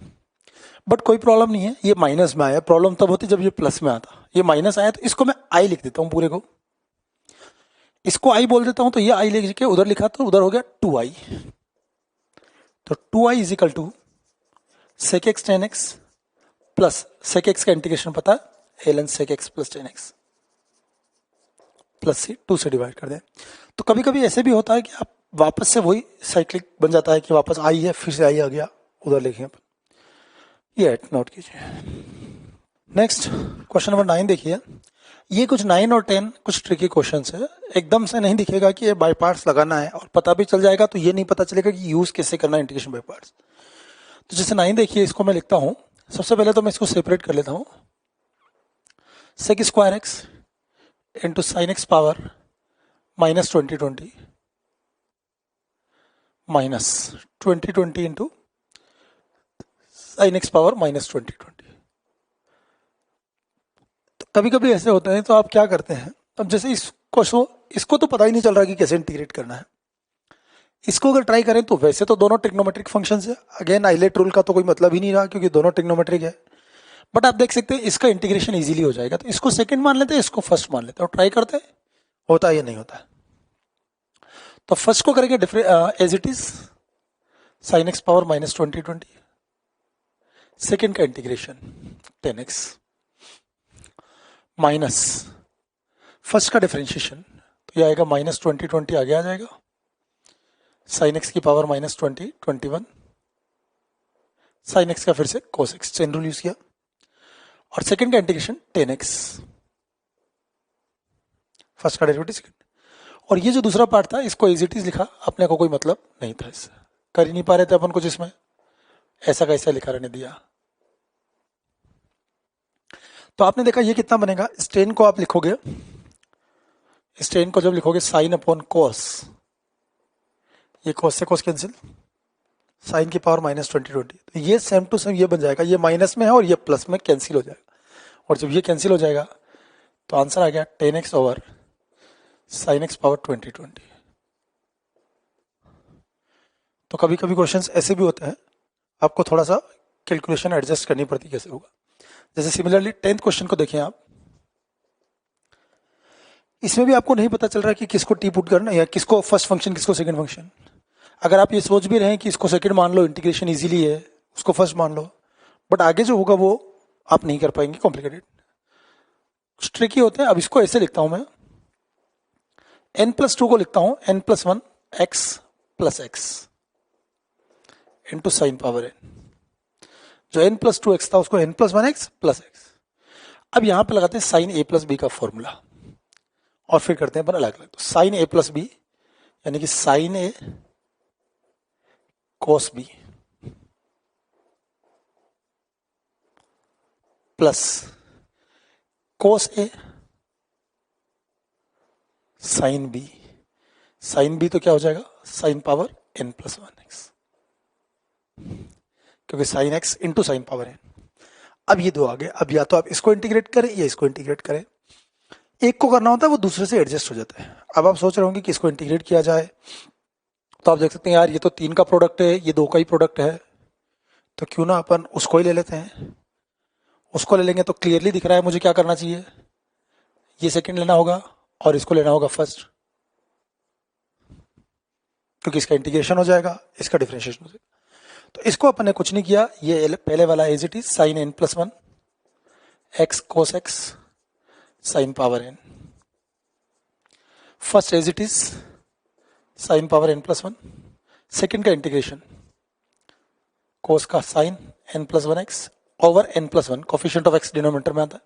बट कोई प्रॉब्लम नहीं है, ये माइनस में आया, प्रॉब्लम तब होती जब ये प्लस में आता। ये माइनस आया तो इसको मैं आई लिख देता हूं पूरे को, इसको आई बोल देता हूं, तो ये आई लिख के उधर लिखा तो उधर हो गया 2i। तो 2i is equal to sec x 10x plus sec x का इंटीग्रेशन पता है ln sec x plus 10x plus से 2 से डिवाइड कर दें। तो कभी कभी ऐसे भी होता है कि आप वापस से वही साइक्लिक बन जाता है कि वापस आई है फिर से आई आ गया, उधर लिखें अपन, ये नोट कीजिए। नेक्स्ट क्वेश्चन नंबर 9 देखिए। ये कुछ 9 और 10 कुछ ट्रिकी क्वेश्चंस है, एकदम से नहीं दिखेगा कि ये बाय पार्ट्स लगाना है, और पता भी चल जाएगा तो ये नहीं पता चलेगा कि यूज कैसे करना है इंटीग्रेशन बाय पार्ट्स। तो जैसे 9 देखिए, इसको मैं लिखता हूं, सबसे पहले तो मैं इसको सेपरेट कर लेता हूं, sec square x into sine x power minus 2020 minus 2020 into sine x power minus 2020। तो कभी कभी ऐसे होता है, तो आप क्या करते हैं, अब जैसे इसको तो पता ही नहीं चल रहा कि कैसे इंटीग्रेट करना है, इसको अगर ट्राई करें तो वैसे तो दोनों ट्रिग्नोमेट्रिक फंक्शंस है, अगेन आइलेट रूल का तो कोई मतलब ही नहीं रहा क्योंकि दोनों ट्रिग्नोमेट्रिक है। बट आप देख सकते हैं इसका इंटीग्रेशन इजीली हो जाएगा, तो इसको सेकंड मान लेते हैं, इसको फर्स्ट मान लेते हैं और ट्राई करते हैं होता है या नहीं होता है। तो फर्स्ट को करेंगे as it is sine x power minus 2020, second का इंटीग्रेशन 10x माइनस फर्स्ट का डिफरेंशिएशन, तो ये आएगा माइनस 2020 आगे आ जाएगा, साइन एक्स की पावर माइनस 2021, साइन एक्स का फिर से cos x chain rule use किया, और सेकंड का इंटीग्रेशन 10x, फर्स्ट का डेरिवेटिव सेकंड। और ये जो दूसरा पार्ट था इसको एज इट इज लिखा, अपने को कोई मतलब नहीं था, इससे कर ही नहीं पा रहे थे अपन कुछ, इसमें ऐसा कैसा लिखा रहने दिया। तो आपने देखा ये कितना बनेगा, स्टेन को आप लिखोगे, स्टेन को जब लिखोगे साइन अपॉन कोस, ये cos से cos कैंसिल, साइन की पावर -20/20, तो ये सेम टू सेम ये बन जाएगा, ये माइनस में है और ये प्लस में कैंसिल हो जाएगा, और जब ये कैंसिल हो जाएगा तो आंसर आ गया 10x over sign x power 20/20। तो कभी कभी क्वेश्चंस ऐसे भी होते हैं, आपको थोड़ा सा कैलकुलेशन एडजस्ट करनी पड़ती है कैसे होगा। जैसे सिमिलरली 10th क्वेश्चन को देखें आप, इसमें भी आपको नहीं पता चल रहा है कि किसको टी पुट करना है या किसको फर्स्ट फंक्शन किसको सेकंड फंक्शन। अगर आप ये सोच भी रहे हैं कि इसको सेकंड मान लो, इंटीग्रेशन इजीली है, उसको फर्स्ट मान लो, बट आगे जो होगा वो आप नहीं कर पाएंगे, कॉम्प्लिकेटेड ट्रिकी होते हैं। अब इसको ऐसे लिखता हूं मैं, n+2 को लिखता हूं n+1 x plus x into sine power n। जो n+2x था उसको n+1 x प्लस एक्स। अब यहां पे लगाते हैं साइन a प्लस बी का फॉर्मूला और फिर करते हैं अपन अलग अलग। तो साइन a प्लस बी यानी कि sine a cos b plus cos a sine b. Sine b तो क्या हो जाएगा, साइन पावर n+1x, क्योंकि sine x into sine power n। अब ये दो आ गए, अब या तो आप इसको इंटीग्रेट करें या इसको इंटीग्रेट करें, एक को करना होता है वो दूसरे से एडजस्ट हो जाता है। अब आप सोच रहे होंगे कि इसको इंटीग्रेट किया जाए, तो आप देख सकते हैं यार ये तो 3 का प्रोडक्ट है, ये 2 का ही प्रोडक्ट है, तो क्यों ना अपन उसको ही ले लेते हैं। उसको ले लेंगे तो क्लियरली दिख रहा है मुझे क्या करना चाहिए, ये सेकंड लेना होगा और इसको लेना होगा फर्स्ट, क्योंकि इसका इंटीग्रेशन हो जाएगा, इसका डिफरेंशिएशन हो जाएगा। तो इसको अपन ने कुछ नहीं किया, ये पहले वाला as it is sine n+1 x cos x sine power n, first as it is sine power n+1, second का इंटीग्रेशन कोस का sine n+1x over n+1, coefficient of x denominator में आता है,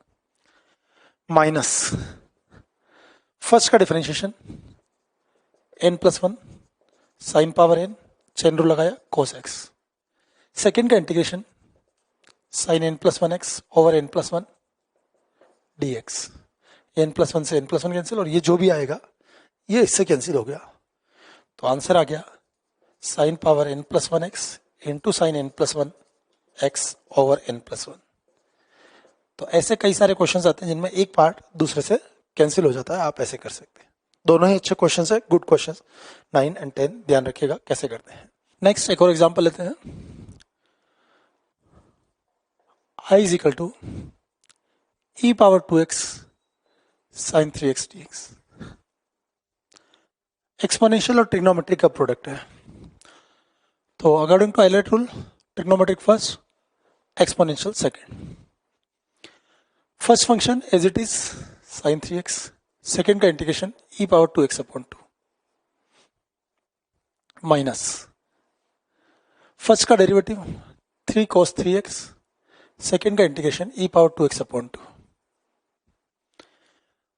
माइनस फर्स्ट का differentiation n+1 sine power n, chain rule लगाया कोस x, सेकंड का integration sine n+1x over n+1 dx, n+1 से n+1 कैंसिल और ये जो भी आएगा ये इससे कैंसिल हो गया, तो आंसर आ गया sign power n+1x into sine n+1x over n+1। तो ऐसे कई सारे क्वेश्चंस आते हैं जिनमें एक पार्ट दूसरे से कैंसिल हो जाता है, आप ऐसे कर सकते हैं। दोनों ही अच्छे क्वेश्चंस है, गुड क्वेश्चंस। 9 एंड 10 ध्यान रखिएगा कैसे करते हैं। नेक्स्ट एक और एग्जांपल लेते हैं, i is equal to e power 2x sine 3x dx। Exponential और ट्रिग्नोमेट्रिक का प्रोडक्ट है, तो according to ILATE rule trigonometric first, exponential second. First function as it is sine 3x, second का integration e power 2x upon 2 minus first का डेरिवेटिव 3 cos 3x, सेकंड का integration e power 2x upon 2।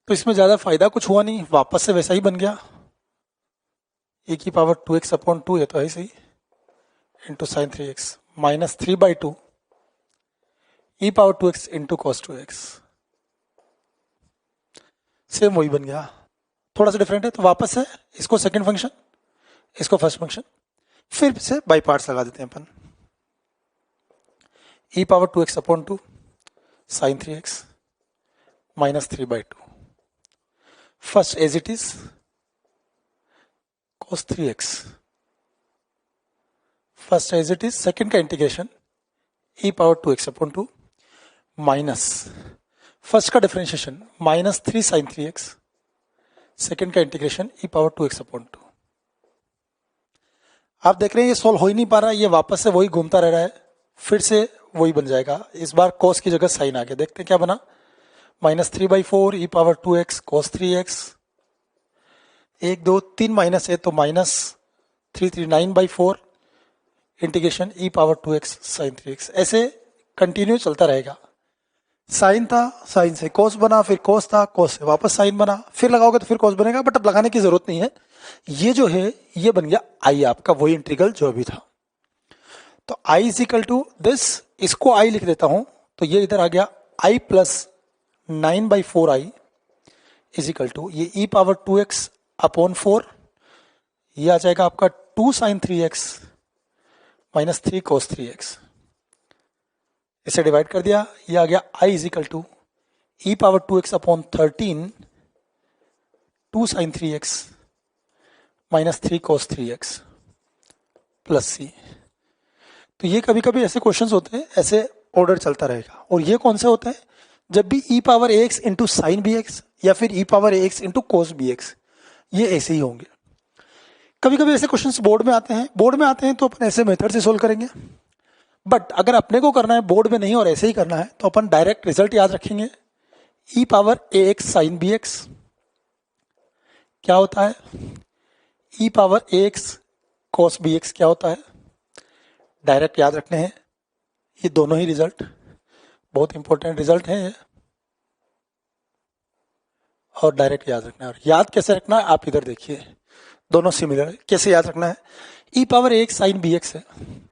तो इसमें ज्यादा फायदा कुछ हुआ नहीं, वापस से वैसा ही बन गया, e की पावर 2x अपॉन 2 है तो ऐसे ही into sine 3x minus 3/2 e power 2x into cos 2x, same वही बन गया, थोड़ा सा डिफरेंट है। तो वापस से इसको सेकंड फंक्शन, इसको फर्स्ट फंक्शन, फिर से बाई पार्ट्स लगा देते हैं अपन, e power 2x upon 2 sine 3x minus 3/2, first as it is cos 3x, first as it is, second का integration e power 2x upon 2 minus first का differentiation minus 3 sine 3x, second का integration e power 2x upon 2। आप देख रहे हैं ये सोल्व हो ही नहीं पा रहा, ये वापस से वही घूमता रह रहा है, फिर से वही बन जाएगा। इस बार cos की जगह साइन आ गया, देखते हैं क्या बना, minus 3/4 e power 2x cos 3x, 1 2 3 minus है तो minus 3 3 9/4 integration e power 2x sine 3x। ऐसे कंटिन्यू चलता रहेगा, साइन था, साइन से cos बना, फिर cos था, cos से वापस साइन बना, फिर लगाओगे तो फिर cos बनेगा, बट अब लगाने की जरूरत नहीं है। ये जो है ये बन गया i आपका, वही इंटीग्रल जो अभी था। तो i is equal to this, इसको i लिख देता हूं, तो ये इधर आ गया i plus 9/4i is equal to ये e पावर 2x अपॉन 4, ये आ जाएगा आपका 2 sine 3x minus 3 cos 3x, इसे डिवाइड कर दिया, ये आ गया i is equal to e power 2x upon 13 2 sine 3x minus 3 cos 3x plus C. तो ये कभी कभी ऐसे क्वेश्चंस होते हैं, ऐसे ऑर्डर चलता रहेगा। और ये कौन से होते हैं? जब भी e power a x into sine b x या फिर e power a x into cos b x, ये ऐसे ही होंगे। कभी कभी ऐसे क्वेश्चंस बोर्ड में आते हैं तो अपन ऐसे मेथड से सोल्व करेंगे। बट अगर अपने को करना है बोर्ड में नहीं और ऐसे ही करना है तो अपन डायरेक्ट रिजल्ट याद रखेंगे। ई power a x sine b x क्या होता है, e power a x cos b x क्या होता है, डायरेक्ट याद रखने हैं। ये दोनों ही रिजल्ट बहुत इंपॉर्टेंट रिजल्ट है ये, और डायरेक्ट याद रखना है। और याद कैसे रखना है आप इधर देखिए, दोनों सिमिलर है। कैसे याद रखना है? E power a x sine b x है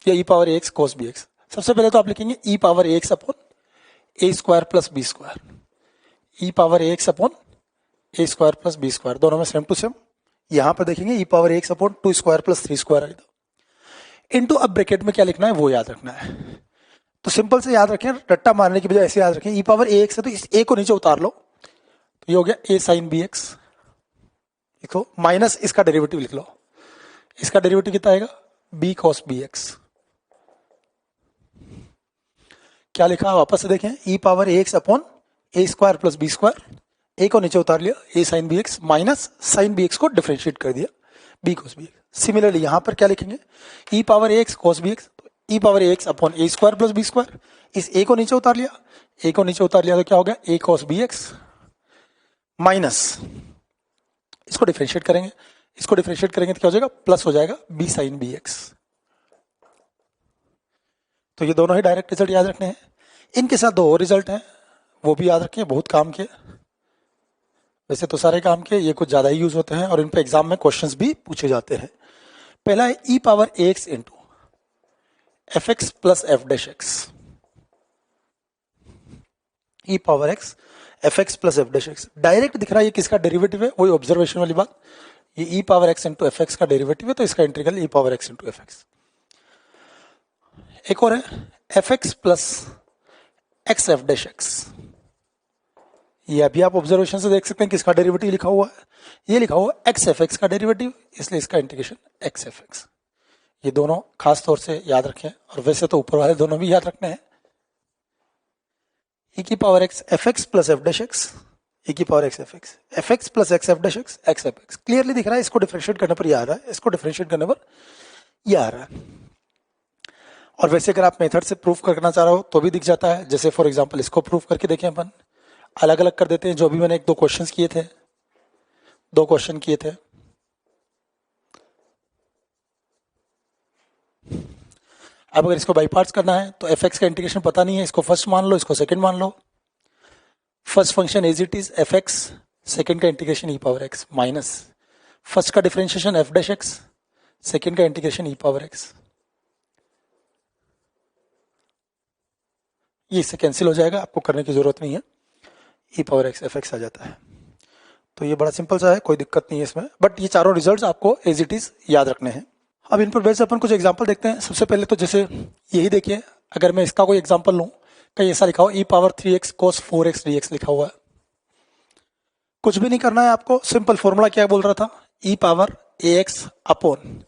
या e power a x cos b x. सबसे पहले तो आप लिखेंगे e power a x upon a square plus b square, e power a x upon a square plus b square, दोनों में सेम टू सेम। यहां पर देखेंगे e power a x upon 2 square plus 3 square into, अब ब्रैकेट में क्या लिखना है वो याद रखना है। तो सिंपल से याद रखें, रट्टा मारने की बजाय ऐसे याद रखें। ई पावर ए एक्स है तो इस ए को नीचे उतार लो, तो ये हो गया ए साइन बी एक्स, लिखो, माइनस इसका डेरिवेटिव लिख लो। इसका डेरिवेटिव कितना आएगा? B cos b x. क्या लिखा वापस से देखें, e power a x upon a square plus b square, a को नीचे उतार लिया, a sine b x minus sine b x को डिफरेंशिएट कर दिया, b cos b x. Similarly यहां पर क्या लिखेंगे, e power a x cos b x, e power a x upon a square plus b square, इस ए को नीचे उतार लिया, ए को नीचे उतार लिया तो क्या हो गया, ए कॉस बी एक्स माइनस, इसको डिफरेंशिएट करेंगे, इसको डिफरेंशिएट करेंगे तो क्या हो जाएगा, प्लस हो जाएगा बी साइन बी एक्स। तो ये दोनों ही डायरेक्ट रिजल्ट याद रखने हैं। इनके साथ दो और रिजल्ट हैं, वो भी याद रखें, बहुत काम के, वैसे तो सारे काम के, ये कुछ ज्यादा ही यूज होते हैं और इन पे एग्जाम में क्वेश्चंस भी पूछे जाते हैं। पहला है e power a x into f x plus f dash x, e power x f x plus f dash x. Direct दिख रहा है ये किसका डेरिवेटिव है, वही ऑब्जर्वेशन वाली बात, ये e power x into f x का डेरिवेटिव है तो इसका integral e power x into f x. एक और है f x plus x f dash x, ये अभी आप ऑब्जर्वेशन से देख सकते हैं किसका डेरिवेटिव लिखा हुआ है, ये लिखा हुआ एक्स एफ एक्स का डेरिवेटिव, इसलिए इसका इंटीग्रेशन एक्स एफ एक्स। ये दोनों खास तौर से याद रखें, और वैसे तो ऊपर वाले दोनों भी याद रखने हैं। e की power x f x plus f dash x, e की power x f x plus x f dash x, x f x. Clearly दिख रहा है, इसको डिफरेंशिएट करने पर ये आ रहा है, इसको डिफरेंशिएट करने पर ये आ रहा है। और वैसे अगर आप मेथड से प्रूफ करना चाह रहे हो तो भी दिख जाता है, जैसे फॉर एग्जांपल इसको प्रूफ करके देखें, अपन अलग अलग कर देते हैं, जो भी मैंने एक दो क्वेश्चन किए थे, दो क्वेश्चन किए थे। अब अगर इसको बाई पार्ट्स करना है तो एफ एक्स का इंटीग्रेशन पता नहीं है, इसको फर्स्ट मान लो, इसको सेकंड मान लो। First function as it is f x, second का integration e power x minus first का differentiation f dash x, second का इंटीग्रेशन ई पावर एक्स। ये इससे कैंसिल हो जाएगा, आपको करने की जरूरत नहीं है, e power x f x आ जाता है। तो ये बड़ा सिंपल सा है, कोई दिक्कत नहीं है इसमें, बट ये चारों रिजल्ट्स आपको एज इट इज याद रखने हैं। अब इन पर बेस अपन कुछ एग्जांपल देखते हैं। सबसे पहले तो जैसे यही देखिए, अगर मैं इसका कोई एग्जांपल लूं, कहीं ऐसा लिखा हो ई power 3x cos 4x dx लिखा हुआ है, कुछ भी नहीं करना है आपको, सिंपल फॉर्मूला क्या बोल रहा था, e power a x upon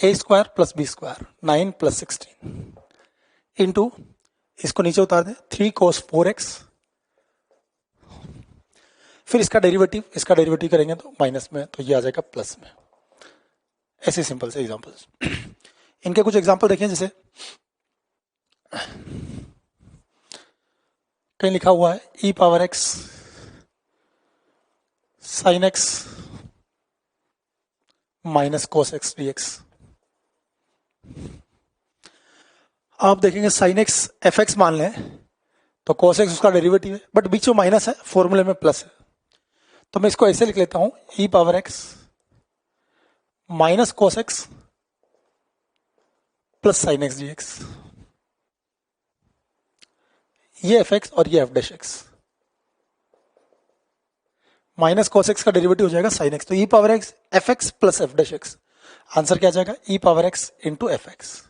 a square plus b square 9 plus 16 into, इसको नीचे उतार दें, 3 cos 4x, फिर इसका डेरिवेटिव करेंगे तो माइनस में, तो ये आ जाएगा प्लस में। ऐसे सिंपल से एग्जांपल्स। इनके कुछ एग्जांपल देखें, जैसे कहीं लिखा हुआ है e power x sine x minus cos x d x. आप देखेंगे साइन एक्स एफ एक्स मान लें तो कोस एक्स उसका डेरिवेटिव है, बट बीच में माइनस है, फॉर्मूले में प्लस है, तो मैं इसको ऐसे लिख लेता हूं, e power x minus cos x plus sine x d x. ये एफ एक्स और ये f dash x, minus cos x का डेरिवेटिव हो जाएगा साइन एक्स, तो e power x f x plus f dash x. Answer क्या आ जाएगा, e power x into f x.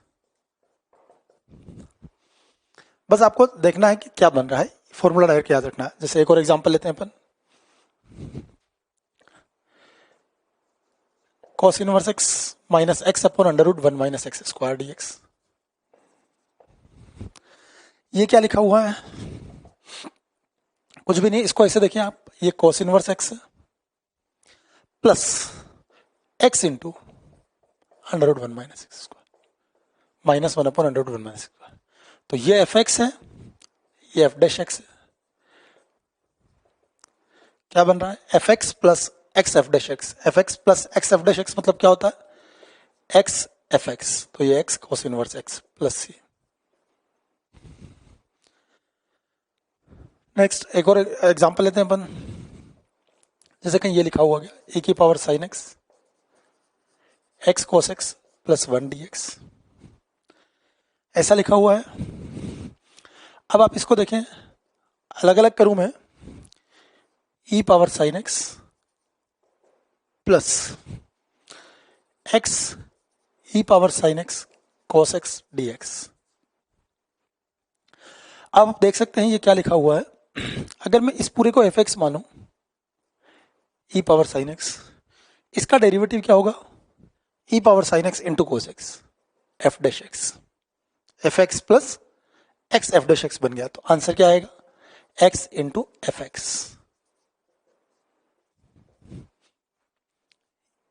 बस आपको देखना है कि क्या बन रहा है, फॉर्मूला डायरेक्ट याद रखना है। जैसे एक और एग्जांपल लेते हैं अपन, cos inverse x minus x upon under root 1 minus x square d x. ये क्या लिखा हुआ है, कुछ भी नहीं, इसको ऐसे देखिए आप, ये cos inverse x plus x into under root 1 minus x square minus 1 upon under root 1 minus square. तो ये एफ एक्स है, ये एफ डैश एक्स है। क्या बन रहा है, f x plus x f dash x. F x plus x f dash x मतलब क्या होता है, एक्स एफ एक्स, तो ये x cos inverse x plus c. Next एक और एग्जांपल लेते हैं अपन, जैसे कहीं ये लिखा हुआ गया ए की power sine x x cos x plus 1 D x, ऐसा लिखा हुआ है। अब आप इसको देखें, अलग अलग करूं मैं, e power sine x plus x e power sine x cos x d x. अब आप देख सकते हैं ये क्या लिखा हुआ है, अगर मैं इस पूरे को एफ एक्स मानूं, ई पावर साइन एक्स, इसका डेरिवेटिव क्या होगा, e power sine x into cos x f dash x. F x plus x f dash x बन गया, तो आंसर क्या आएगा, x into f x.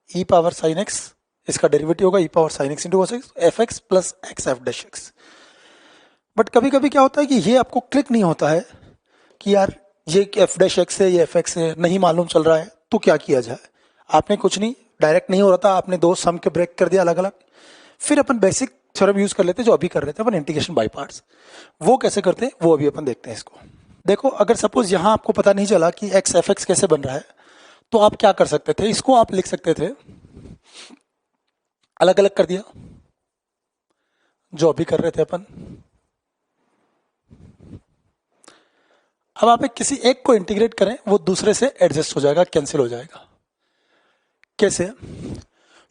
E power sine x, इसका डेरिवेटिव होगा e power sine x into cos x, f x plus x f dash x. But कभी कभी क्या होता है कि ये आपको क्लिक नहीं होता है कि यार ये एफ डैश एक्स है, ये एफ एक्स है, नहीं मालूम चल रहा है, तो क्या किया जाए। आपने कुछ नहीं, डायरेक्ट नहीं हो रहा था, आपने दो सम के ब्रेक कर दिया अलग अलग, फिर अपन बेसिक थ्योरम यूज कर लेते हैं जो अभी कर रहे थे अपन, इंटीग्रेशन बाय पार्ट्स। वो कैसे करते हैं वो अभी अपन देखते हैं इसको। देखो अगर सपोज यहां आपको पता नहीं चला कि एक्स एफ एक्स कैसे बन रहा है, तो आप क्या कर सकते थे, इसको आप लिख सकते थे, अलग अलग कर दिया जो अभी कर रहे थे अपन। अब आप किसी एक को इंटीग्रेट करें, वो दूसरे से एडजस्ट हो जाएगा, कैंसिल हो जाएगा। कैसे,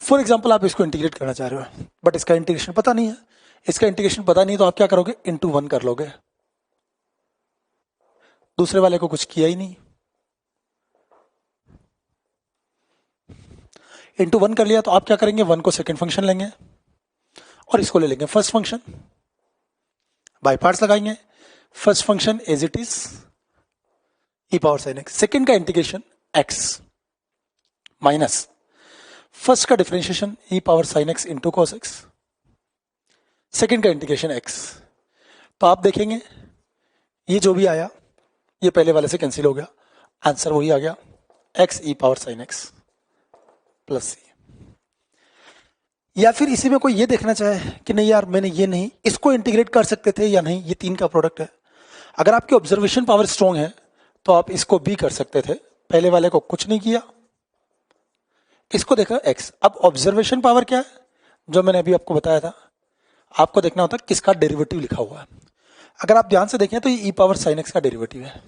फॉर एग्जाम्पल आप इसको इंटीग्रेट करना चाह रहे हो, बट इसका इंटीग्रेशन पता नहीं है। इसका इंटीग्रेशन पता नहीं तो आप क्या करोगे, इंटू 1 कर लोगे, दूसरे वाले को कुछ किया ही नहीं। इंटू 1 कर लिया तो आप क्या करेंगे, 1 को सेकेंड फंक्शन लेंगे और इसको ले लेंगे फर्स्ट फंक्शन, बाय पार्ट्स लगाएंगे। First function as it is e power sine x, second का इंटीग्रेशन एक्स माइनस फर्स्ट का differentiation e power sine x into cos x, second का इंटीग्रेशन एक्स। तो आप देखेंगे ये जो भी आया ये पहले वाले से कैंसिल हो गया, आंसर वही आ गया, x e power sine x plus सी। या फिर इसी में कोई ये देखना चाहे कि नहीं यार मैंने ये नहीं, इसको इंटीग्रेट कर सकते थे या नहीं, ये 3 का प्रोडक्ट है। अगर आपकी ऑब्जर्वेशन पावर स्ट्रॉन्ग है तो आप इसको भी कर सकते थे, पहले वाले को कुछ नहीं किया, इसको देखा एक्स। अब ऑब्जर्वेशन पावर क्या है, जो मैंने अभी आपको बताया था, आपको देखना होता है किसका डेरिवेटिव लिखा हुआ है। अगर आप ध्यान से देखें तो ये ई पावर साइन एक्स का डेरिवेटिव है,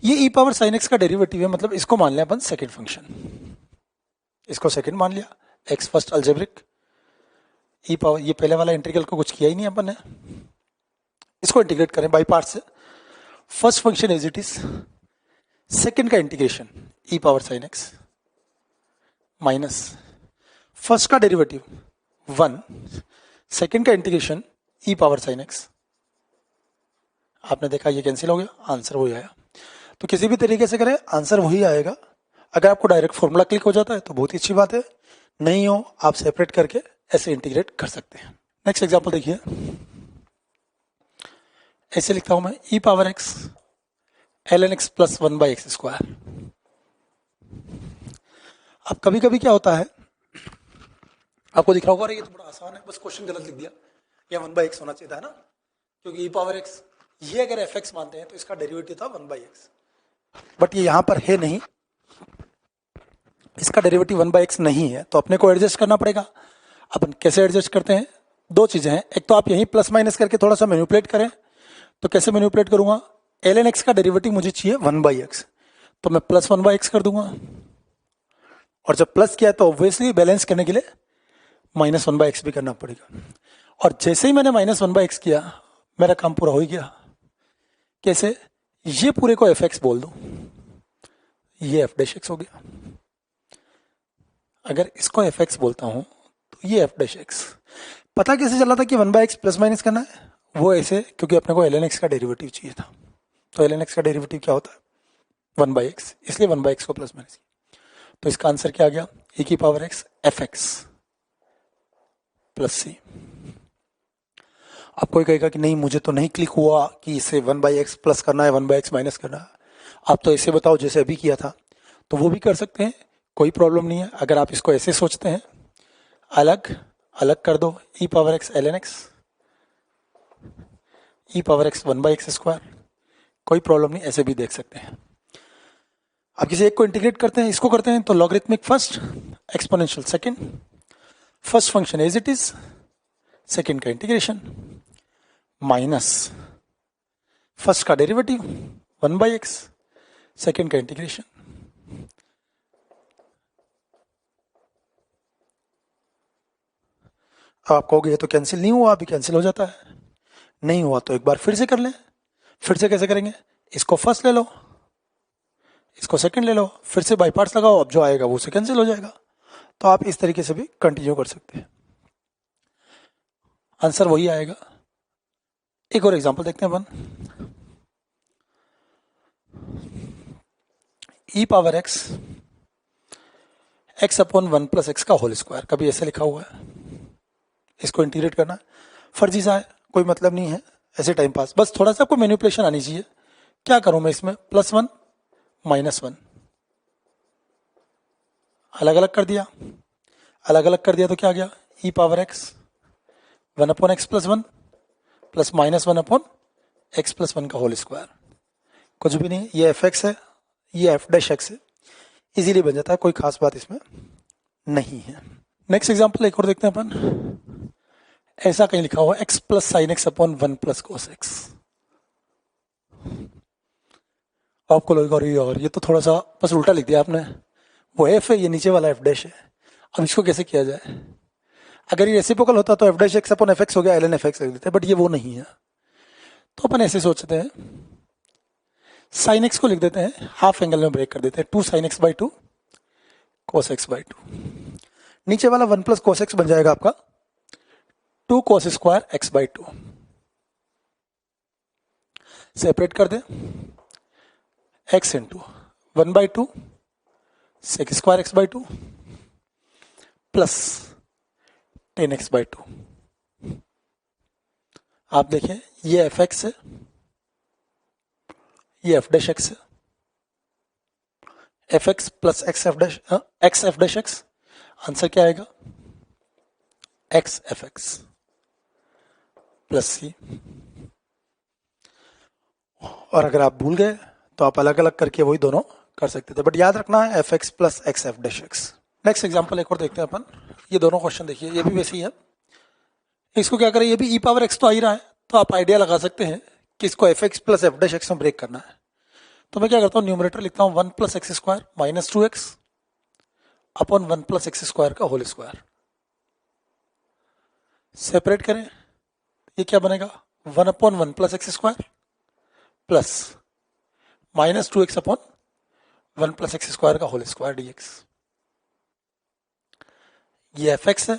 ये ई पावर साइन एक्स का डेरिवेटिव है, मतलब इसको मान लिया अपन सेकेंड फंक्शन, इसको सेकेंड मान लिया, एक्स फर्स्ट अल्जेब्रिक, ई पावर, ये पहले वाला इंटीग्रल को कुछ किया ही नहीं अपन ने, इसको इंटीग्रेट करें बाई पार्ट से। First function as it is, second का integration e power sine x minus first का डेरिवेटिव 1, सेकेंड का integration e power sine x. आपने देखा ये कैंसिल हो गया, आंसर वही आया। तो किसी भी तरीके से करें आंसर वही आएगा। अगर आपको डायरेक्ट फॉर्मूला क्लिक हो जाता है तो बहुत ही अच्छी बात है, नहीं हो आप सेपरेट करके ऐसे इंटीग्रेट कर सकते हैं। नेक्स्ट एग्जांपल देखिए, ऐसे लिखता हूं मैं e power x l n x plus 1 by x square. अब कभी कभी क्या होता है, आपको दिख रहा होगा ये तो बड़ा आसान है, बस क्वेश्चन गलत लिख दिया, या 1 बाई एक्स होना चाहिए था ना, क्योंकि ई पावर एक्स ये अगर एफ एक्स मानते हैं तो इसका डेरिवेटिव था 1 बाई एक्स, बट ये यहां पर है नहीं, इसका डेरिवेटिव 1 बाई एक्स नहीं है, तो अपने को एडजस्ट करना पड़ेगा। अपन कैसे एडजस्ट करते हैं, दो चीजें हैं, एक तो आप यहीं प्लस माइनस करके थोड़ा सा मैनिपुलेट करें, तो कैसे मैनिपुलेट करूंगा, एल एन एक्स का डेरिवेटिव मुझे चाहिए 1 बाई एक्स, तो मैं प्लस 1 बाई एक्स कर दूंगा, और जब प्लस किया तो ऑब्वियसली बैलेंस करने के लिए -1/x भी करना पड़ेगा। और जैसे ही मैंने -1/x किया मेरा काम पूरा हो ही गया। कैसे? ये पूरे को f(x) बोल दो, ये f'(x) हो गया। अगर इसको f(x) बोलता हूं तो ये f'(x). पता कैसे चला था कि 1/x प्लस माइनस करना है? वो ऐसे, क्योंकि अपने को ln x का डेरिवेटिव चाहिए था। तो ln x का डेरिवेटिव क्या होता है? 1/x, इसलिए 1/x को प्लस माइनस किया। तो इसका आंसर क्या आ गया? e⁻x f(x) plus c। अब कोई कहेगा कि नहीं, मुझे तो नहीं क्लिक हुआ कि इसे 1/x प्लस करना है, 1/x माइनस करना है। आप तो ऐसे बताओ जैसे अभी किया था। तो वो भी कर सकते हैं, कोई प्रॉब्लम नहीं है। अगर आप इसको ऐसे सोचते हैं, अलग अलग कर दो, e⁻x ln x, e⁻x 1/x², कोई प्रॉब्लम नहीं, ऐसे भी देख सकते हैं। अब किसी एक को इंटीग्रेट करते हैं, इसको करते हैं तो logarithmic first, exponential second, first function as it is, second का इंटीग्रेशन, माइनस फर्स्ट का डेरिवेटिव 1/x, सेकंड का इंटीग्रेशन। अब आप कहोगे ये तो कैंसिल नहीं हुआ, अभी कैंसिल हो जाता है। नहीं हुआ तो एक बार फिर से कर लें। फिर से कैसे करेंगे? इसको फर्स्ट ले लो, इसको सेकंड ले लो, फिर से बाई पार्ट्स लगाओ, अब जो आएगा वो से कैंसिल हो जाएगा। तो आप इस तरीके से भी कंटिन्यू कर सकते हैं, आंसर वही आएगा। एक और एग्जांपल देखते हैं अपन। e⁻x x/1 + x का होल स्क्वायर, कभी ऐसे लिखा हुआ है, इसको इंटीग्रेट करना है। फर्जी सा है, कोई मतलब नहीं है, ऐसे टाइम पास, बस थोड़ा सा आपको मैनिपुलेशन आनी चाहिए। क्या करूं मैं इसमें? +1 -1 अलग अलग कर दिया, अलग अलग कर दिया तो क्या आ गया? e⁻x 1/x + 1 प्लस -1/x + 1 का होल स्क्वायर। कुछ भी नहीं, ये f(x) है, ये f'(x) है, इजीली बन जाता है, कोई खास बात इसमें नहीं है। नेक्स्ट एग्जांपल एक और देखते हैं अपन। ऐसा कहीं लिखा हुआ x + sin x/1 + cos x। आपको लगेगा अरे यार ये तो थोड़ा सा बस उल्टा लिख दिया आपने, वो f है, ये नीचे वाला f' है। अब इसको कैसे किया जाए? अगर ये रेसिप्रोकल होता तो f'(x/fx) हो गया, ln fx लिख देते, बट ये वो नहीं है। तो अपन ऐसे सोचते हैं, sin x को लिख देते हैं, हाफ एंगल में ब्रेक कर देते हैं, 2 sin x/2 cos x/2। नीचे वाला 1 + cos x बन जाएगा आपका 2 cos² x/2। सेपरेट कर दें, x × 1/2 sec² x/2 plus 10 x/2। आप देखें, ये f(x) है, ये f'(x) है, f(x) plus x f'(x), answer क्या आएगा? x f(x) plus c। और अगर आप भूल गए तो आप अलग अलग करके वही दोनों कर सकते थे, बट याद रखना है f(x) plus x f'(x). Next example एक और देखते हैं अपन। ये दोनों क्वेश्चन देखिए, ये भी वैसे ही है। इसको क्या करें, ये भी e⁻x तो आ ही रहा है, तो आप आइडिया लगा सकते हैं कि इसको f(x) प्लस f'(x) में ब्रेक करना है। तो मैं क्या करता हूँ, न्यूमरेटर लिखता हूँ 1 + x² - 2x अपॉन 1 + x² का होल स्क्वायर। सेपरेट करें, ये क्या बनेगा? 1/1 + x² plus -2x upon 1 + x² का होल स्क्वायर dx। ये f(x) है,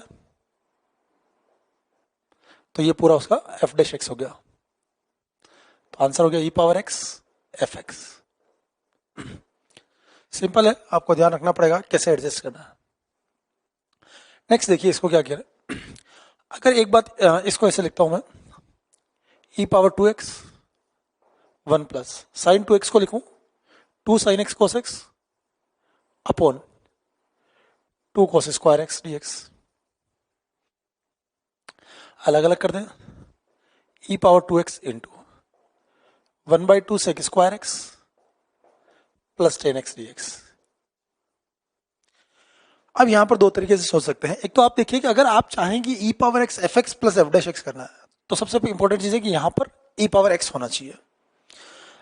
तो ये पूरा उसका f'(x) हो गया। तो आंसर हो गया e⁻x f(x). सिंपल है, आपको ध्यान रखना पड़ेगा कैसे एडजस्ट करना है। नेक्स्ट देखिए, इसको क्या करें। अगर एक बात, इसको ऐसे लिखता हूं मैं, e⁻2x 1 प्लस sin 2x को लिखूं 2 sin x cos x upon 2 cos² x dx। अलग अलग कर दें, e⁻2x into 1/2 sec² x plus 10x dx। अब यहां पर दो तरीके से सोच सकते हैं। एक तो आप देखिए कि अगर आप चाहें कि e⁻x f(x) प्लस f'(x) करना है, तो सबसे इंपॉर्टेंट चीज है कि यहां पर e⁻x होना चाहिए।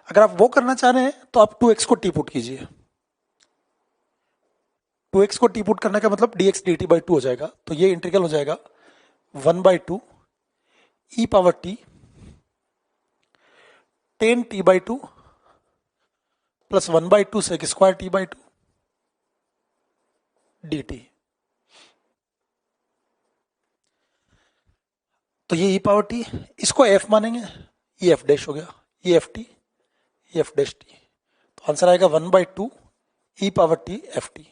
अगर आप वो करना चाह रहे हैं तो आप 2x को टी पुट कीजिए, 2x को टी पुट करने का मतलब dx dt बाई 2 हो जाएगा, तो ये इंटीग्रल हो जाएगा 1/2 e power t tan t by 2 plus 1/2 sec square t by 2 dt। तो ये e पावर t, इसको f मानेंगे, ये f डैश हो गया, ये ft, ये f डैश t, तो आंसर आएगा 1/2 e पावर t ft।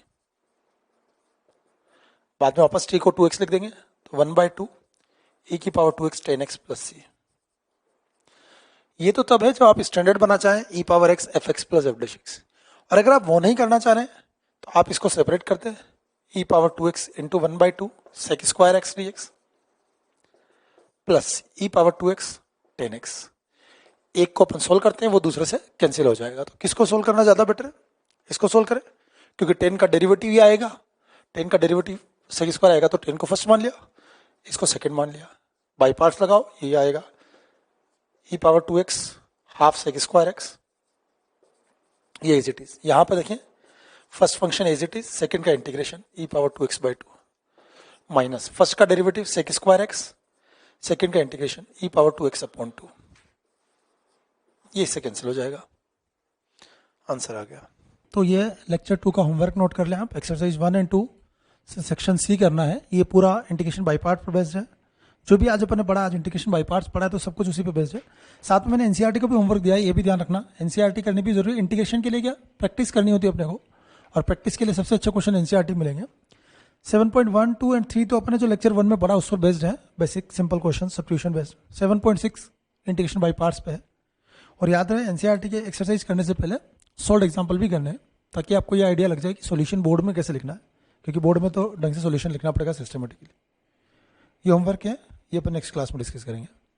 बाद में वापस t को 2x लिख देंगे, तो 1/2 e की power 2x tan x plus c। ये तो तब है जब आप स्टैंडर्ड बना चाहें e power x fx plus f dash x, और अगर आप वो नहीं करना चाह रहे हैं तो आप इसको सेपरेट करते हैं, e power 2x into 1/2 sec square x dx plus e power 2x tan x। एक को अपन सोल्व करते हैं, वो दूसरे से कैंसिल हो जाएगा। तो किसको सोल्व करना ज़्यादा बेटर है? इसको सोल्व करें, क्योंकि टेन का डेरिवेटिव ही आएगा, टेन का डेरिवेटिव सेक स्क्वायर आएगा, तो टेन को फर्स्ट मान लिया, इसको सेकंड मान लिया, बाई पार्ट्स लगाओ, ये आएगा e power 2x half sec square x, ये एज इट इज। यहाँ पे देखें first function as it is, second का integration e power 2x by 2 minus first का derivative sec square x, second का integration e power 2x upon 2, ये इससे कैंसिल हो जाएगा, आंसर आ गया। तो ये लेक्चर 2 का होमवर्क नोट कर लें आप, एक्सरसाइज 1 एंड 2 से सेक्शन सी करना है। ये पूरा इंटीग्रेशन बाई पार्ट पर बेस्ड है, जो भी आज अपन ने पढ़ा, आज इंटीग्रेशन बाई पार्ट्स पढ़ा है, तो सब कुछ उसी पे बेस्ड है। साथ में मैंने एनसीईआरटी को भी होमवर्क दिया है, ये भी ध्यान रखना, एनसीईआरटी करनी भी जरूरी है। इंटीग्रेशन के लिए क्या प्रैक्टिस करनी होती है अपने को, और प्रैक्टिस के लिए सबसे अच्छे क्वेश्चन एनसीईआरटी मिलेंगे। 7.1, 2 एंड 3 तो अपने जो लेक्चर 1 में पढ़ा उस पर बेस्ड है, basic simple question substitution based. 7.6 integration by parts पे है। और याद रहे एनसीईआरटी के एक्सरसाइज करने से पहले सॉल्व एग्जाम्पल भी करने हैं, ताकि आपको ये आइडिया लग जाए कि सॉल्यूशन बोर्ड में कैसे लिखना है, क्योंकि बोर्ड में तो ढंग से सॉल्यूशन लिखना पड़ेगा सिस्टमेटिकली। ये होमवर्क है, ये अपन नेक्स्ट क्लास में डिस्कस करेंगे।